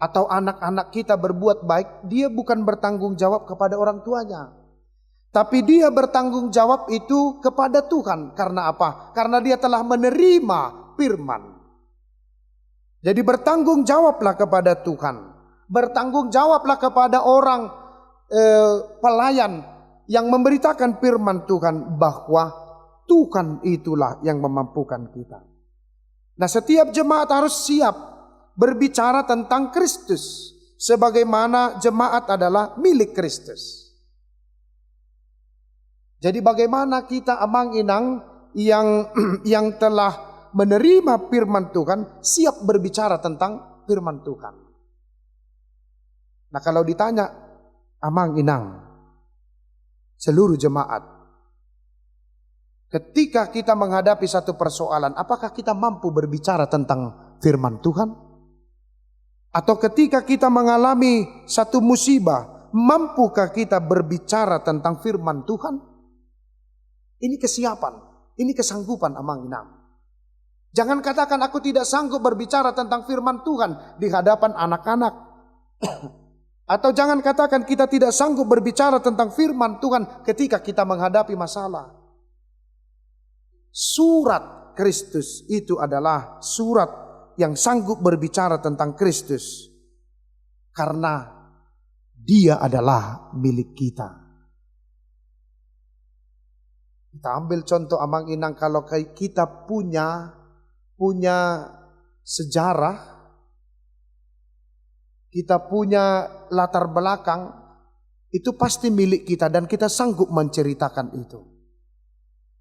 atau anak-anak kita berbuat baik, dia bukan bertanggung jawab kepada orang tuanya. Tapi dia bertanggung jawab itu kepada Tuhan. Karena apa? Karena dia telah menerima firman. Jadi bertanggung jawablah kepada Tuhan. Bertanggung jawablah kepada orang pelayan yang memberitakan firman Tuhan, bahwa Tuhan itulah yang memampukan kita. Nah, setiap jemaat harus siap berbicara tentang Kristus, sebagaimana jemaat adalah milik Kristus. Jadi bagaimana kita amang inang yang telah menerima firman Tuhan siap berbicara tentang firman Tuhan. Nah, kalau ditanya amang inang seluruh jemaat, ketika kita menghadapi satu persoalan, apakah kita mampu berbicara tentang firman Tuhan? Atau ketika kita mengalami satu musibah, mampukah kita berbicara tentang firman Tuhan? Ini kesiapan, ini kesanggupan amang inang. Jangan katakan aku tidak sanggup berbicara tentang firman Tuhan di hadapan anak-anak. Atau jangan katakan kita tidak sanggup berbicara tentang firman Tuhan ketika kita menghadapi masalah. Surat Kristus itu adalah surat yang sanggup berbicara tentang Kristus, karena Dia adalah milik kita. Kita ambil contoh amang inang, kalau kita punya sejarah, kita punya latar belakang, itu pasti milik kita dan kita sanggup menceritakan itu.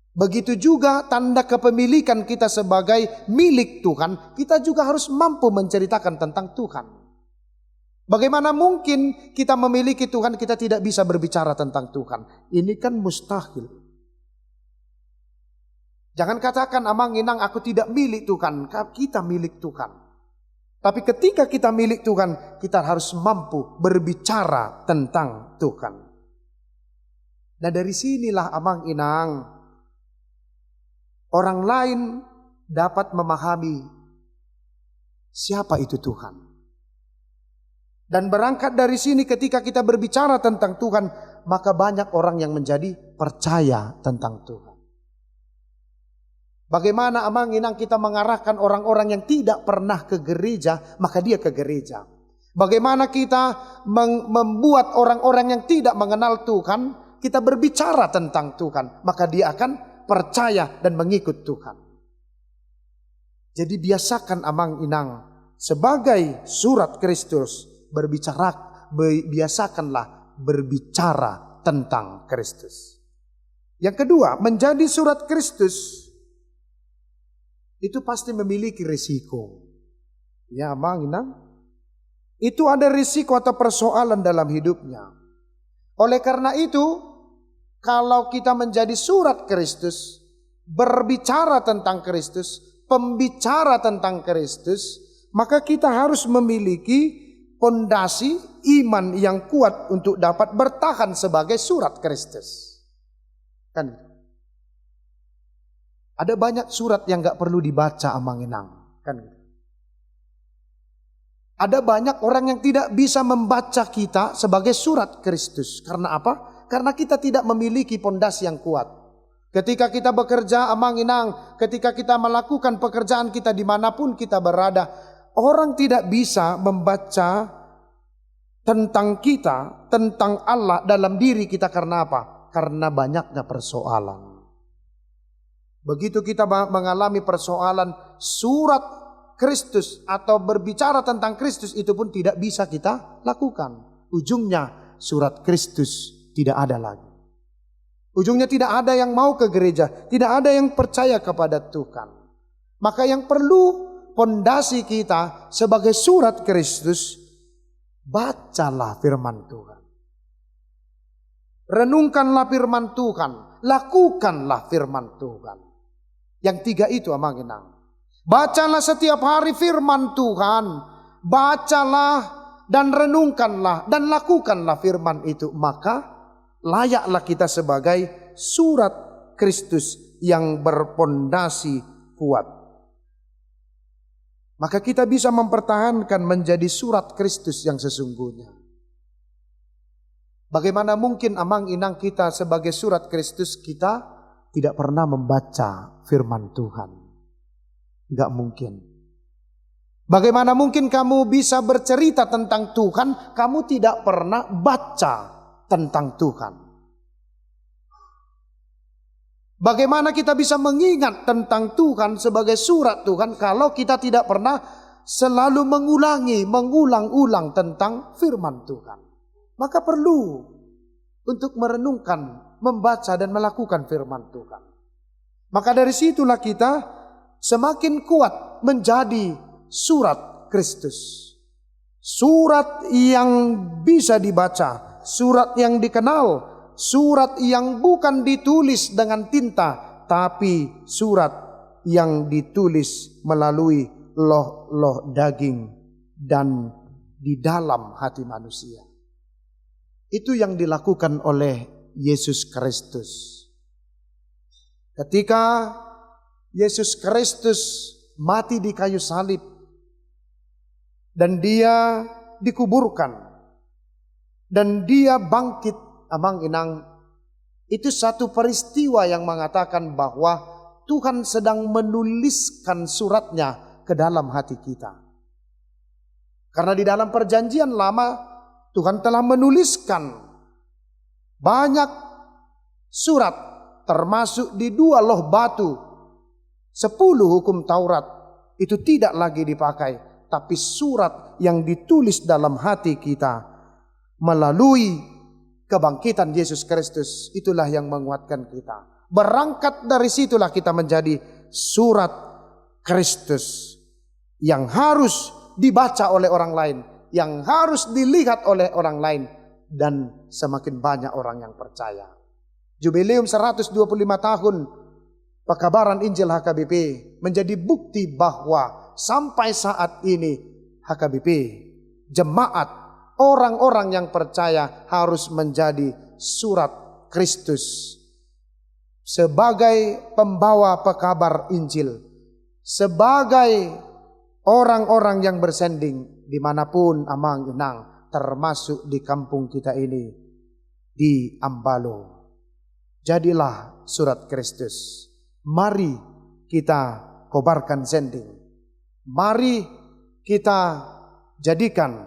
Begitu juga tanda kepemilikan kita sebagai milik Tuhan, kita juga harus mampu menceritakan tentang Tuhan. Bagaimana mungkin kita memiliki Tuhan, kita tidak bisa berbicara tentang Tuhan? Ini kan mustahil. Jangan katakan amang inang aku tidak milik Tuhan, kita milik Tuhan. Tapi ketika kita milik Tuhan, kita harus mampu berbicara tentang Tuhan. Nah, dari sinilah amang inang, orang lain dapat memahami siapa itu Tuhan. Dan berangkat dari sini ketika kita berbicara tentang Tuhan, maka banyak orang yang menjadi percaya tentang Tuhan. Bagaimana amang inang kita mengarahkan orang-orang yang tidak pernah ke gereja, maka dia ke gereja. Bagaimana kita membuat orang-orang yang tidak mengenal Tuhan, kita berbicara tentang Tuhan, maka dia akan percaya dan mengikut Tuhan. Jadi biasakan amang inang sebagai surat Kristus biasakanlah berbicara tentang Kristus. Yang kedua, menjadi surat Kristus itu pasti memiliki risiko. Ya amang inang, itu ada risiko atau persoalan dalam hidupnya. Oleh karena itu, kalau kita menjadi surat Kristus, berbicara tentang Kristus, pembicara tentang Kristus, maka kita harus memiliki pondasi iman yang kuat untuk dapat bertahan sebagai surat Kristus. Kan? Ada banyak surat yang gak perlu dibaca amang inang. Kan? Ada banyak orang yang tidak bisa membaca kita sebagai surat Kristus. Karena apa? Karena kita tidak memiliki pondasi yang kuat. Ketika kita bekerja amang inang, ketika kita melakukan pekerjaan kita dimanapun kita berada, orang tidak bisa membaca tentang kita, tentang Allah dalam diri kita. Karena apa? Karena banyaknya persoalan. Begitu kita mengalami persoalan, surat Kristus atau berbicara tentang Kristus itu pun tidak bisa kita lakukan. Ujungnya surat Kristus tidak ada lagi. Ujungnya tidak ada yang mau ke gereja, tidak ada yang percaya kepada Tuhan. Maka yang perlu pondasi kita sebagai surat Kristus, bacalah firman Tuhan. renungkanlah firman Tuhan, lakukanlah firman Tuhan. Yang tiga itu amang inang. Bacalah setiap hari firman Tuhan, bacalah dan renungkanlah dan lakukanlah firman itu. Maka layaklah kita sebagai surat Kristus yang berpondasi kuat. Maka kita bisa mempertahankan menjadi surat Kristus yang sesungguhnya. Bagaimana mungkin amang inang kita sebagai surat Kristus kita tidak pernah membaca firman Tuhan? Tidak mungkin. Bagaimana mungkin kamu bisa bercerita tentang Tuhan, kamu tidak pernah baca tentang Tuhan? Bagaimana kita bisa mengingat tentang Tuhan sebagai surat Tuhan kalau kita tidak pernah selalu mengulang-ulang tentang firman Tuhan? Maka perlu untuk merenungkan, membaca dan melakukan firman Tuhan. Maka dari situlah kita semakin kuat menjadi surat Kristus. Surat yang bisa dibaca, surat yang dikenal, surat yang bukan ditulis dengan tinta, tapi surat yang ditulis melalui loh-loh daging dan di dalam hati manusia. Itu yang dilakukan oleh Yesus Kristus. Ketika Yesus Kristus mati di kayu salib dan dia dikuburkan dan dia bangkit, amang inang, itu satu peristiwa yang mengatakan bahwa Tuhan sedang menuliskan suratnya ke dalam hati kita. Karena di dalam perjanjian lama Tuhan telah menuliskan banyak surat, termasuk di 2 loh batu. 10 hukum Taurat itu tidak lagi dipakai, tapi surat yang ditulis dalam hati kita melalui kebangkitan Yesus Kristus, itulah yang menguatkan kita. Berangkat dari situlah kita menjadi surat Kristus yang harus dibaca oleh orang lain, yang harus dilihat oleh orang lain, dan semakin banyak orang yang percaya. Jubileum 125 tahun pekabaran Injil HKBP menjadi bukti bahwa sampai saat ini HKBP, jemaat, orang-orang yang percaya harus menjadi surat Kristus sebagai pembawa pekabar Injil, sebagai orang-orang yang bersanding dimanapun amang inang, termasuk di kampung kita ini, di Ambalo. Jadilah surat Kristus. Mari kita kobarkan sending. Mari kita jadikan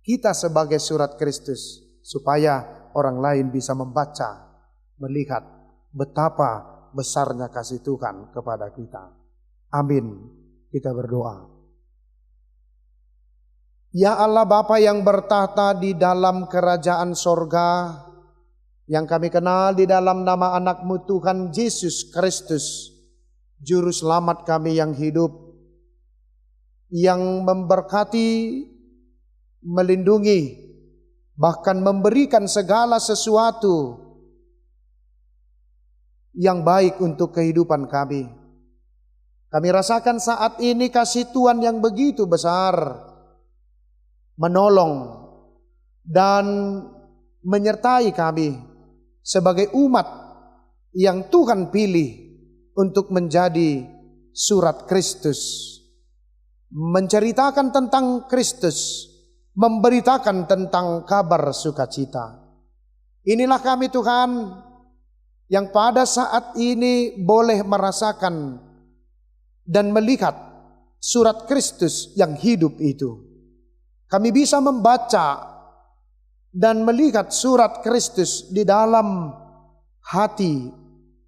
kita sebagai surat Kristus, supaya orang lain bisa membaca, melihat betapa besarnya kasih Tuhan kepada kita. Amin. Kita berdoa. Ya Allah Bapa yang bertahta di dalam kerajaan sorga, yang kami kenal di dalam nama anak-Mu Tuhan Yesus Kristus, Juru Selamat kami yang hidup, yang memberkati, melindungi, bahkan memberikan segala sesuatu yang baik untuk kehidupan kami. Kami rasakan saat ini kasih Tuhan yang begitu besar, menolong dan menyertai kami sebagai umat yang Tuhan pilih untuk menjadi surat Kristus, menceritakan tentang Kristus, memberitakan tentang kabar sukacita. Inilah kami Tuhan yang pada saat ini boleh merasakan dan melihat surat Kristus yang hidup itu. Kami bisa membaca dan melihat surat Kristus di dalam hati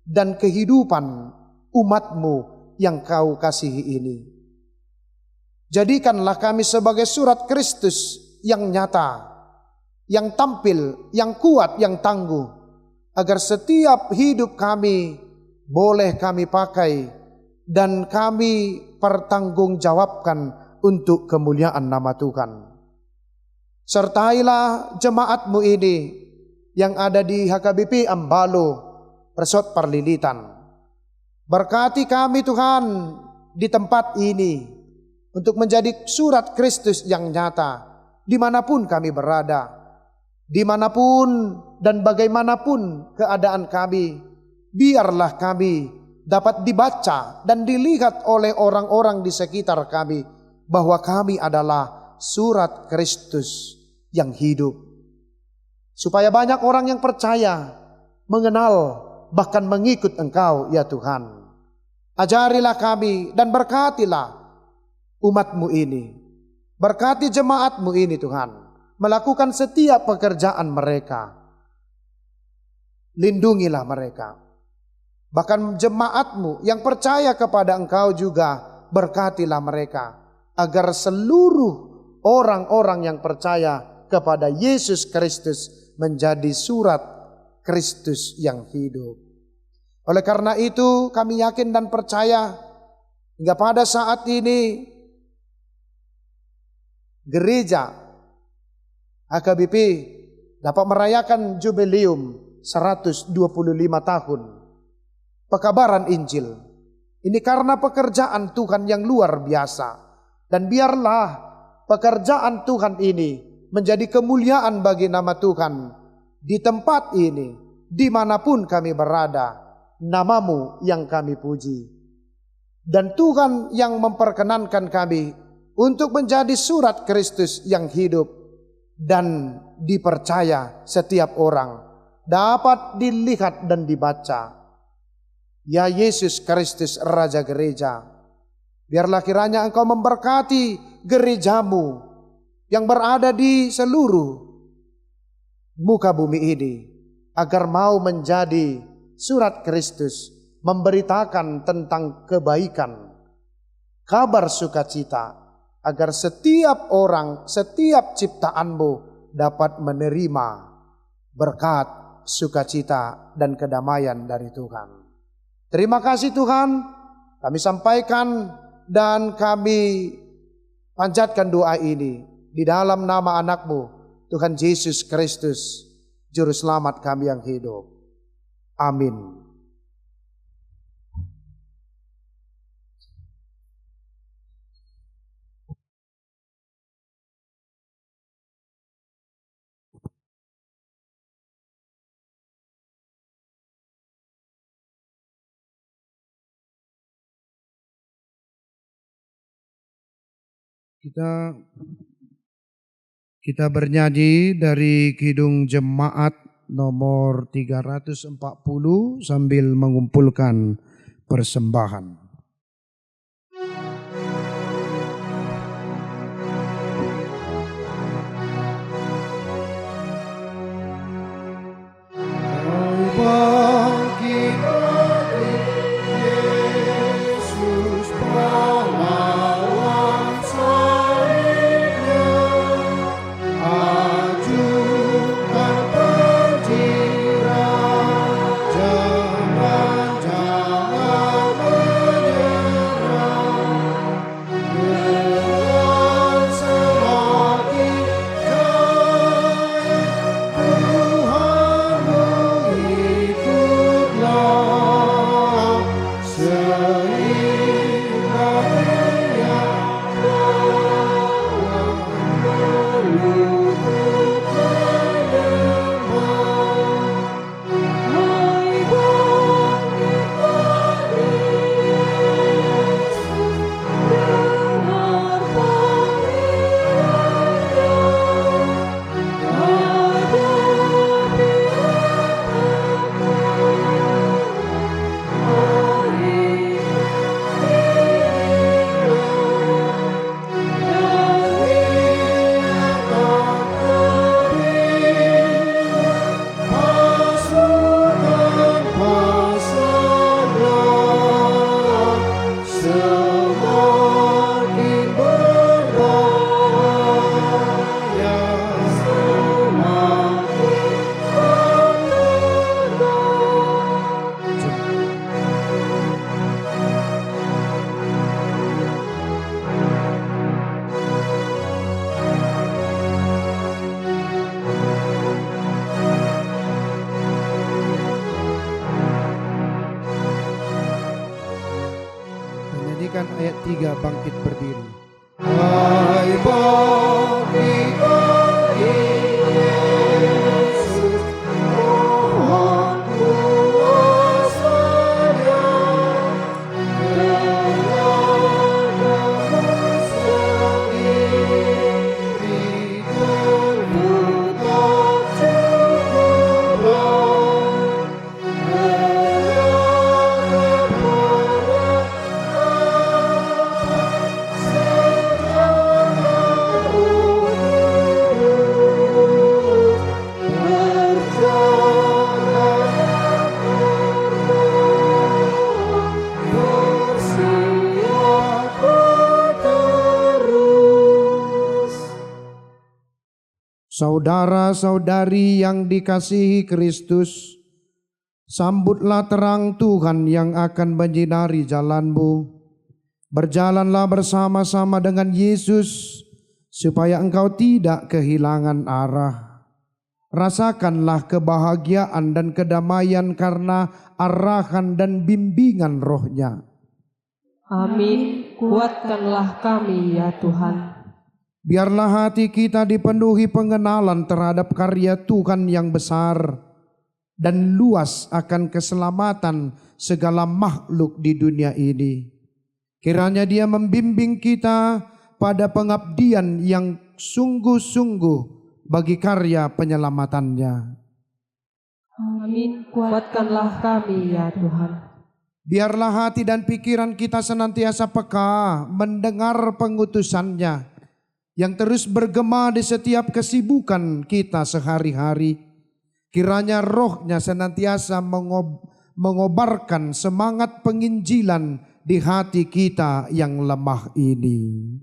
dan kehidupan umat-Mu yang Kau kasihi ini. Jadikanlah kami sebagai surat Kristus yang nyata, yang tampil, yang kuat, yang tangguh, agar setiap hidup kami boleh kami pakai dan kami pertanggungjawabkan untuk kemuliaan nama Tuhan. Sertailah jemaat-Mu ini yang ada di HKBP Ambalo, Persot Parlilitan. Berkati kami Tuhan di tempat ini untuk menjadi surat Kristus yang nyata dimanapun kami berada, dimanapun dan bagaimanapun keadaan kami. Biarlah kami dapat dibaca dan dilihat oleh orang-orang di sekitar kami bahwa kami adalah surat Kristus yang hidup. Supaya banyak orang yang percaya, mengenal, bahkan mengikut Engkau ya Tuhan. Ajarilah kami dan berkatilah umat-Mu ini. Berkati jemaat-Mu ini Tuhan, melakukan setiap pekerjaan mereka. Lindungilah mereka. Bahkan jemaat-Mu yang percaya kepada Engkau juga, berkatilah mereka. Agar seluruh orang-orang yang percaya kepada Yesus Kristus menjadi surat Kristus yang hidup. Oleh karena itu kami yakin dan percaya hingga pada saat ini gereja HKBP dapat merayakan jubileum 125 tahun pekabaran Injil. Ini karena pekerjaan Tuhan yang luar biasa. Dan biarlah pekerjaan Tuhan ini menjadi kemuliaan bagi nama Tuhan di tempat ini, dimanapun kami berada, nama-Mu yang kami puji. Dan Tuhan yang memperkenankan kami untuk menjadi surat Kristus yang hidup dan dipercaya setiap orang, dapat dilihat dan dibaca. Ya Yesus Kristus Raja Gereja, biarlah kiranya Engkau memberkati gereja-Mu yang berada di seluruh muka bumi ini, agar mau menjadi surat Kristus, memberitakan tentang kebaikan, kabar sukacita, agar setiap orang, setiap ciptaan-Mu dapat menerima berkat, sukacita, dan kedamaian dari Tuhan. Terima kasih Tuhan, kami sampaikan dan kami panjatkan doa ini di dalam nama anak-Mu, Tuhan Yesus Kristus, Juru Selamat kami yang hidup. Amin. Kita bernyanyi dari Kidung Jemaat nomor 340 sambil mengumpulkan persembahan. Itu menyanyikan ayat 3 bangkit berdiri. Hai bangkit Yesus, mohon kuasa-Nya, tenaga-Mu sendiri tentu tak cukup. Saudara-saudari yang dikasihi Kristus, sambutlah terang Tuhan yang akan menyinari jalanmu. Berjalanlah bersama-sama dengan Yesus supaya engkau tidak kehilangan arah. Rasakanlah kebahagiaan dan kedamaian karena arahan dan bimbingan Roh-Nya. Amin. Kuatkanlah kami ya Tuhan. Biarlah hati kita dipenuhi pengenalan terhadap karya Tuhan yang besar dan luas akan keselamatan segala makhluk di dunia ini. Kiranya Dia membimbing kita pada pengabdian yang sungguh-sungguh bagi karya penyelamatannya. Amin. Kuatkanlah kami ya Tuhan. Biarlah hati dan pikiran kita senantiasa peka mendengar pengutusan-Nya yang terus bergema di setiap kesibukan kita sehari-hari. Kiranya Roh-Nya senantiasa mengobarkan semangat penginjilan di hati kita yang lemah ini.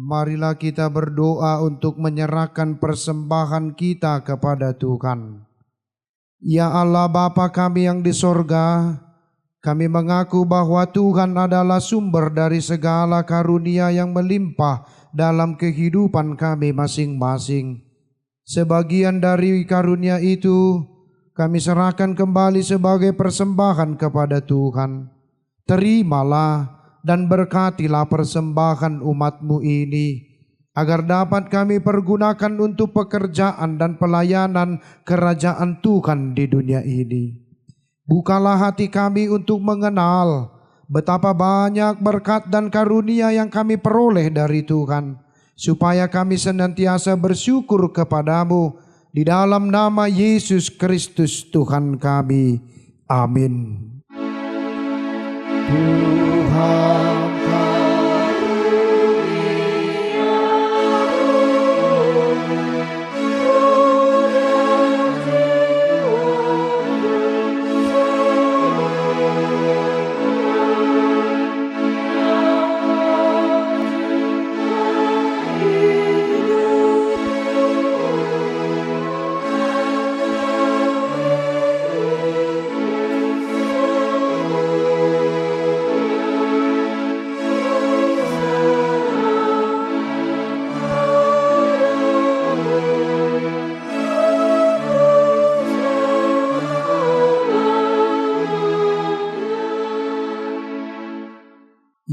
Marilah kita berdoa untuk menyerahkan persembahan kita kepada Tuhan. Ya Allah Bapa kami yang di sorga, kami mengaku bahwa Tuhan adalah sumber dari segala karunia yang melimpah dalam kehidupan kami masing-masing. Sebagian dari karunia itu kami serahkan kembali sebagai persembahan kepada Tuhan. Terimalah dan berkatilah persembahan umat-Mu ini, agar dapat kami pergunakan untuk pekerjaan dan pelayanan kerajaan Tuhan di dunia ini. Bukalah hati kami untuk mengenal betapa banyak berkat dan karunia yang kami peroleh dari Tuhan, supaya kami senantiasa bersyukur kepadamu di dalam nama Yesus Kristus Tuhan kami. Amin. Tuhan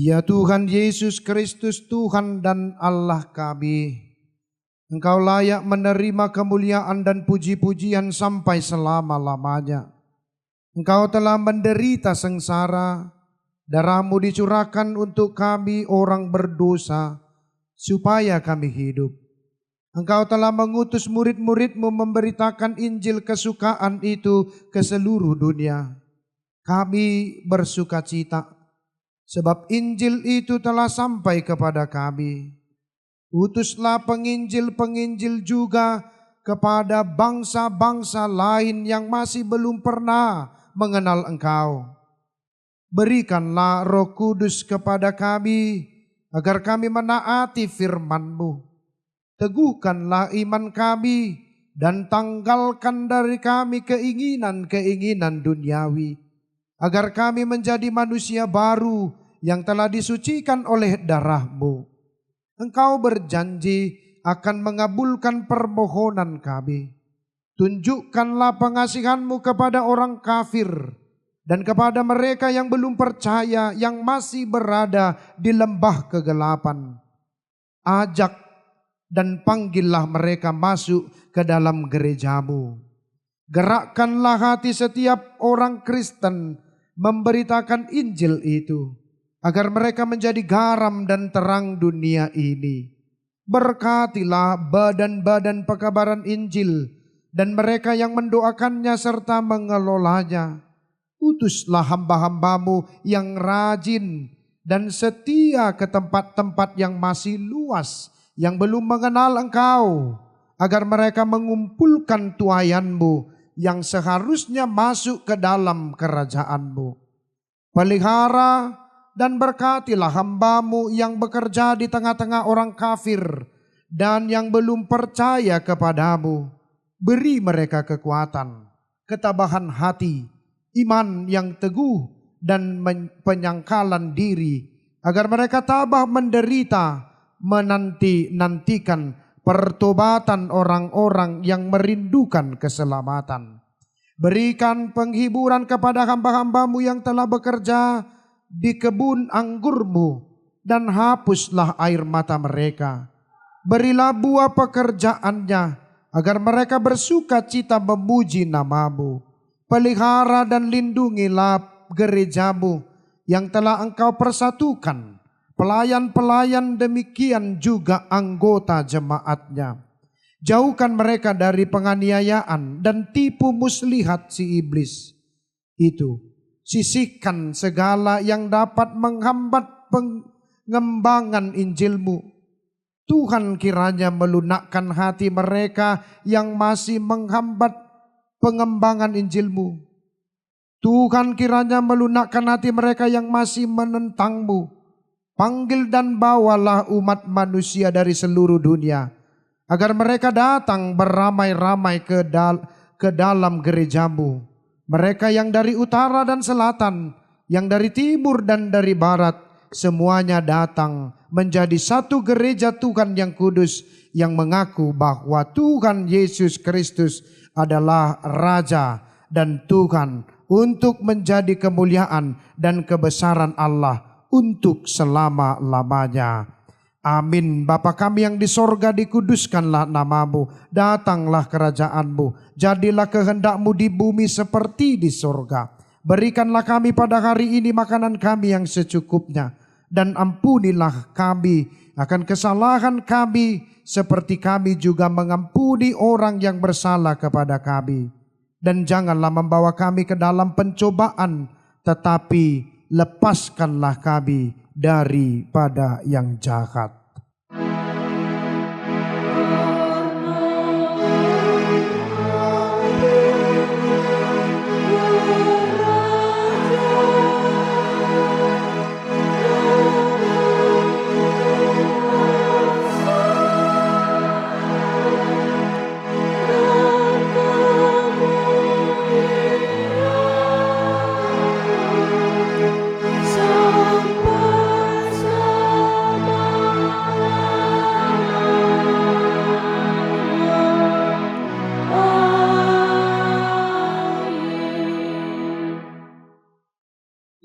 Ya Tuhan Yesus Kristus, Tuhan dan Allah kami, Engkau layak menerima kemuliaan dan puji-pujian sampai selama-lamanya. Engkau telah menderita sengsara, darah-Mu dicurahkan untuk kami orang berdosa, supaya kami hidup. Engkau telah mengutus murid-murid-Mu memberitakan Injil kesukaan itu ke seluruh dunia. Kami bersuka cita, sebab Injil itu telah sampai kepada kami. Utuslah penginjil-penginjil juga kepada bangsa-bangsa lain yang masih belum pernah mengenal Engkau. Berikanlah Roh Kudus kepada kami, agar kami menaati firman-Mu. Teguhkanlah iman kami, dan tanggalkan dari kami keinginan-keinginan duniawi, agar kami menjadi manusia baru yang telah disucikan oleh darah-Mu. Engkau berjanji akan mengabulkan permohonan kami. Tunjukkanlah pengasihan-Mu kepada orang kafir dan kepada mereka yang belum percaya, yang masih berada di lembah kegelapan. Ajak dan panggillah mereka masuk ke dalam gereja-Mu. Gerakkanlah hati setiap orang Kristen memberitakan Injil itu, agar mereka menjadi garam dan terang dunia ini. Berkatilah badan-badan pekabaran Injil dan mereka yang mendoakannya serta mengelolanya. Utuslah hamba-hamba-Mu yang rajin dan setia ke tempat-tempat yang masih luas, yang belum mengenal Engkau, agar mereka mengumpulkan tuayan-Mu yang seharusnya masuk ke dalam kerajaan-Mu. Pelihara dan berkatilah hamba-Mu yang bekerja di tengah-tengah orang kafir dan yang belum percaya kepadamu. Beri mereka kekuatan, ketabahan hati, iman yang teguh dan penyangkalan diri, agar mereka tabah menderita, menanti-nantikan pertobatan orang-orang yang merindukan keselamatan. Berikan penghiburan kepada hamba-hamba-Mu yang telah bekerja di kebun anggur-Mu, dan hapuslah air mata mereka. Berilah buah pekerjaannya, agar mereka bersuka cita memuji nama-Mu. Pelihara dan lindungilah gereja-Mu yang telah Engkau persatukan, pelayan-pelayan demikian juga anggota jemaatnya. Jauhkan mereka dari penganiayaan dan tipu muslihat si iblis itu. Sisihkan segala yang dapat menghambat pengembangan Injil-Mu. Tuhan kiranya melunakkan hati mereka yang masih menghambat pengembangan Injil-Mu. Tuhan kiranya melunakkan hati mereka yang masih menentang-Mu. Panggil dan bawalah umat manusia dari seluruh dunia, agar mereka datang beramai-ramai ke dalam gereja-Mu. Mereka yang dari utara dan selatan, yang dari timur dan dari barat, semuanya datang menjadi satu gereja Tuhan yang kudus, yang mengaku bahwa Tuhan Yesus Kristus adalah Raja dan Tuhan, untuk menjadi kemuliaan dan kebesaran Allah untuk selama-lamanya. Amin. Bapa kami yang di sorga, dikuduskanlah namamu, datanglah kerajaanmu, jadilah kehendakmu di bumi seperti di sorga. Berikanlah kami pada hari ini makanan kami yang secukupnya, dan ampunilah kami akan kesalahan kami, seperti kami juga mengampuni orang yang bersalah kepada kami. Dan janganlah membawa kami ke dalam pencobaan, tetapi lepaskanlah kami daripada yang jahat.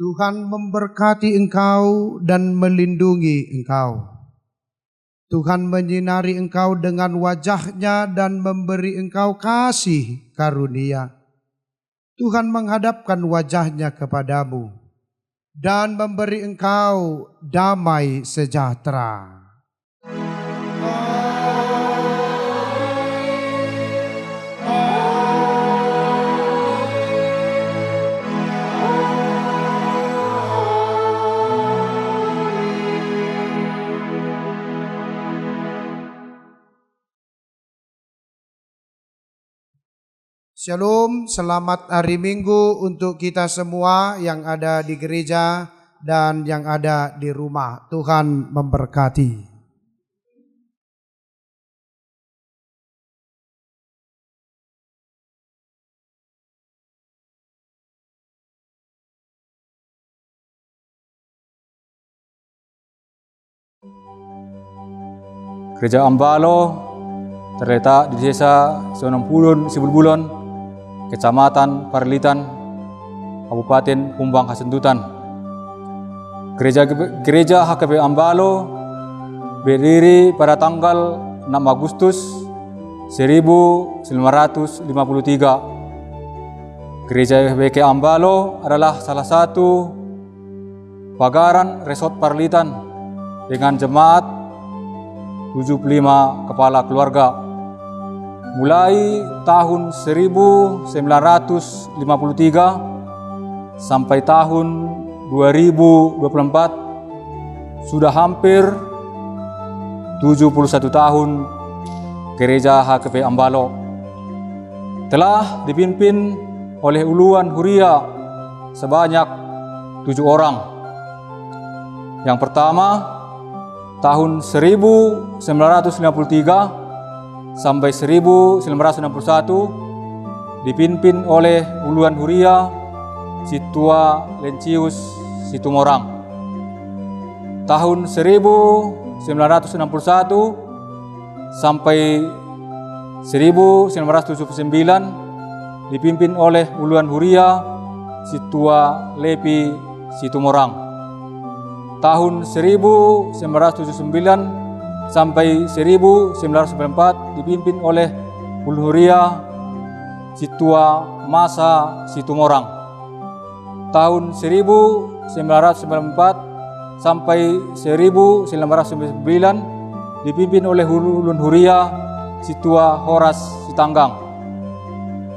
Tuhan memberkati engkau dan melindungi engkau. Tuhan menyinari engkau dengan wajah-Nya dan memberi engkau kasih karunia. Tuhan menghadapkan wajah-Nya kepadamu dan memberi engkau damai sejahtera. Shalom, selamat hari Minggu untuk kita semua yang ada di gereja dan yang ada di rumah. Tuhan memberkati. Gereja Ambalo terletak di Desa Sonompulun, Sibulbulon, Kecamatan Parlitan, Kabupaten Humbang Hasentutan. Gereja HKP Ambalo berdiri pada tanggal 6 Agustus 1953. Gereja HKP Ambalo adalah salah satu pagaran Resort Parlitan dengan jemaat 75 kepala keluarga. Mulai tahun 1953 sampai tahun 2024 sudah hampir 71 tahun Gereja HKP Ambalo telah dipimpin oleh Uluan Huria sebanyak 7 orang. Yang pertama tahun 1953 sampai 1961 dipimpin oleh Uluan Huria Situa Lencius Situmorang. Tahun 1961 sampai 1979 dipimpin oleh Uluan Huria Situa Lepi Situmorang. Tahun 1979 sampai 1994 dipimpin oleh Uluan Huria Situa Masa Situmorang. Tahun 1994 sampai 1999 dipimpin oleh Uluan Huria Situa Horas Sitanggang.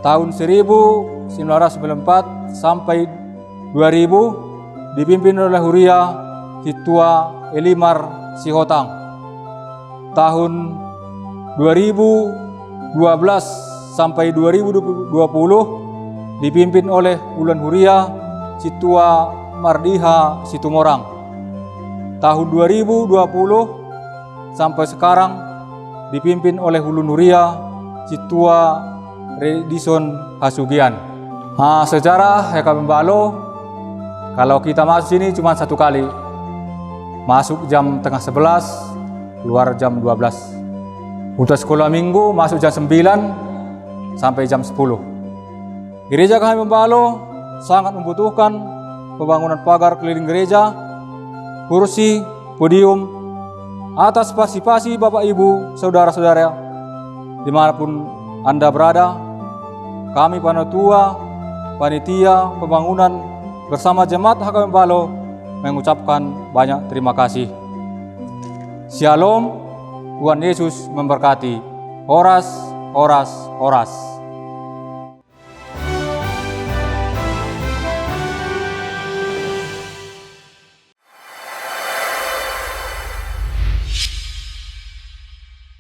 Tahun 1994 sampai 2000 dipimpin oleh Huria Situa Elimar Sihotang. Tahun 2012 sampai 2020 dipimpin oleh Uluan Huria Situa Mardiha Situmorang. Tahun 2020 sampai sekarang dipimpin oleh Uluan Huria Situa Redison Hasugian. Sejarah HKP Ambalo, kalau kita masuk sini cuma satu kali. Masuk jam tengah 11, keluar jam 12. Untuk sekolah minggu masuk jam 9 sampai jam 10. Gereja HKP Ambalo sangat membutuhkan pembangunan pagar keliling gereja kursi, podium, atas partisipasi Bapak Ibu, saudara-saudara, dimanapun Anda berada. Kami panitia pembangunan bersama jemaat HKBP Balo mengucapkan banyak terima kasih. Shalom, Tuhan Yesus memberkati. Oras, oras, oras.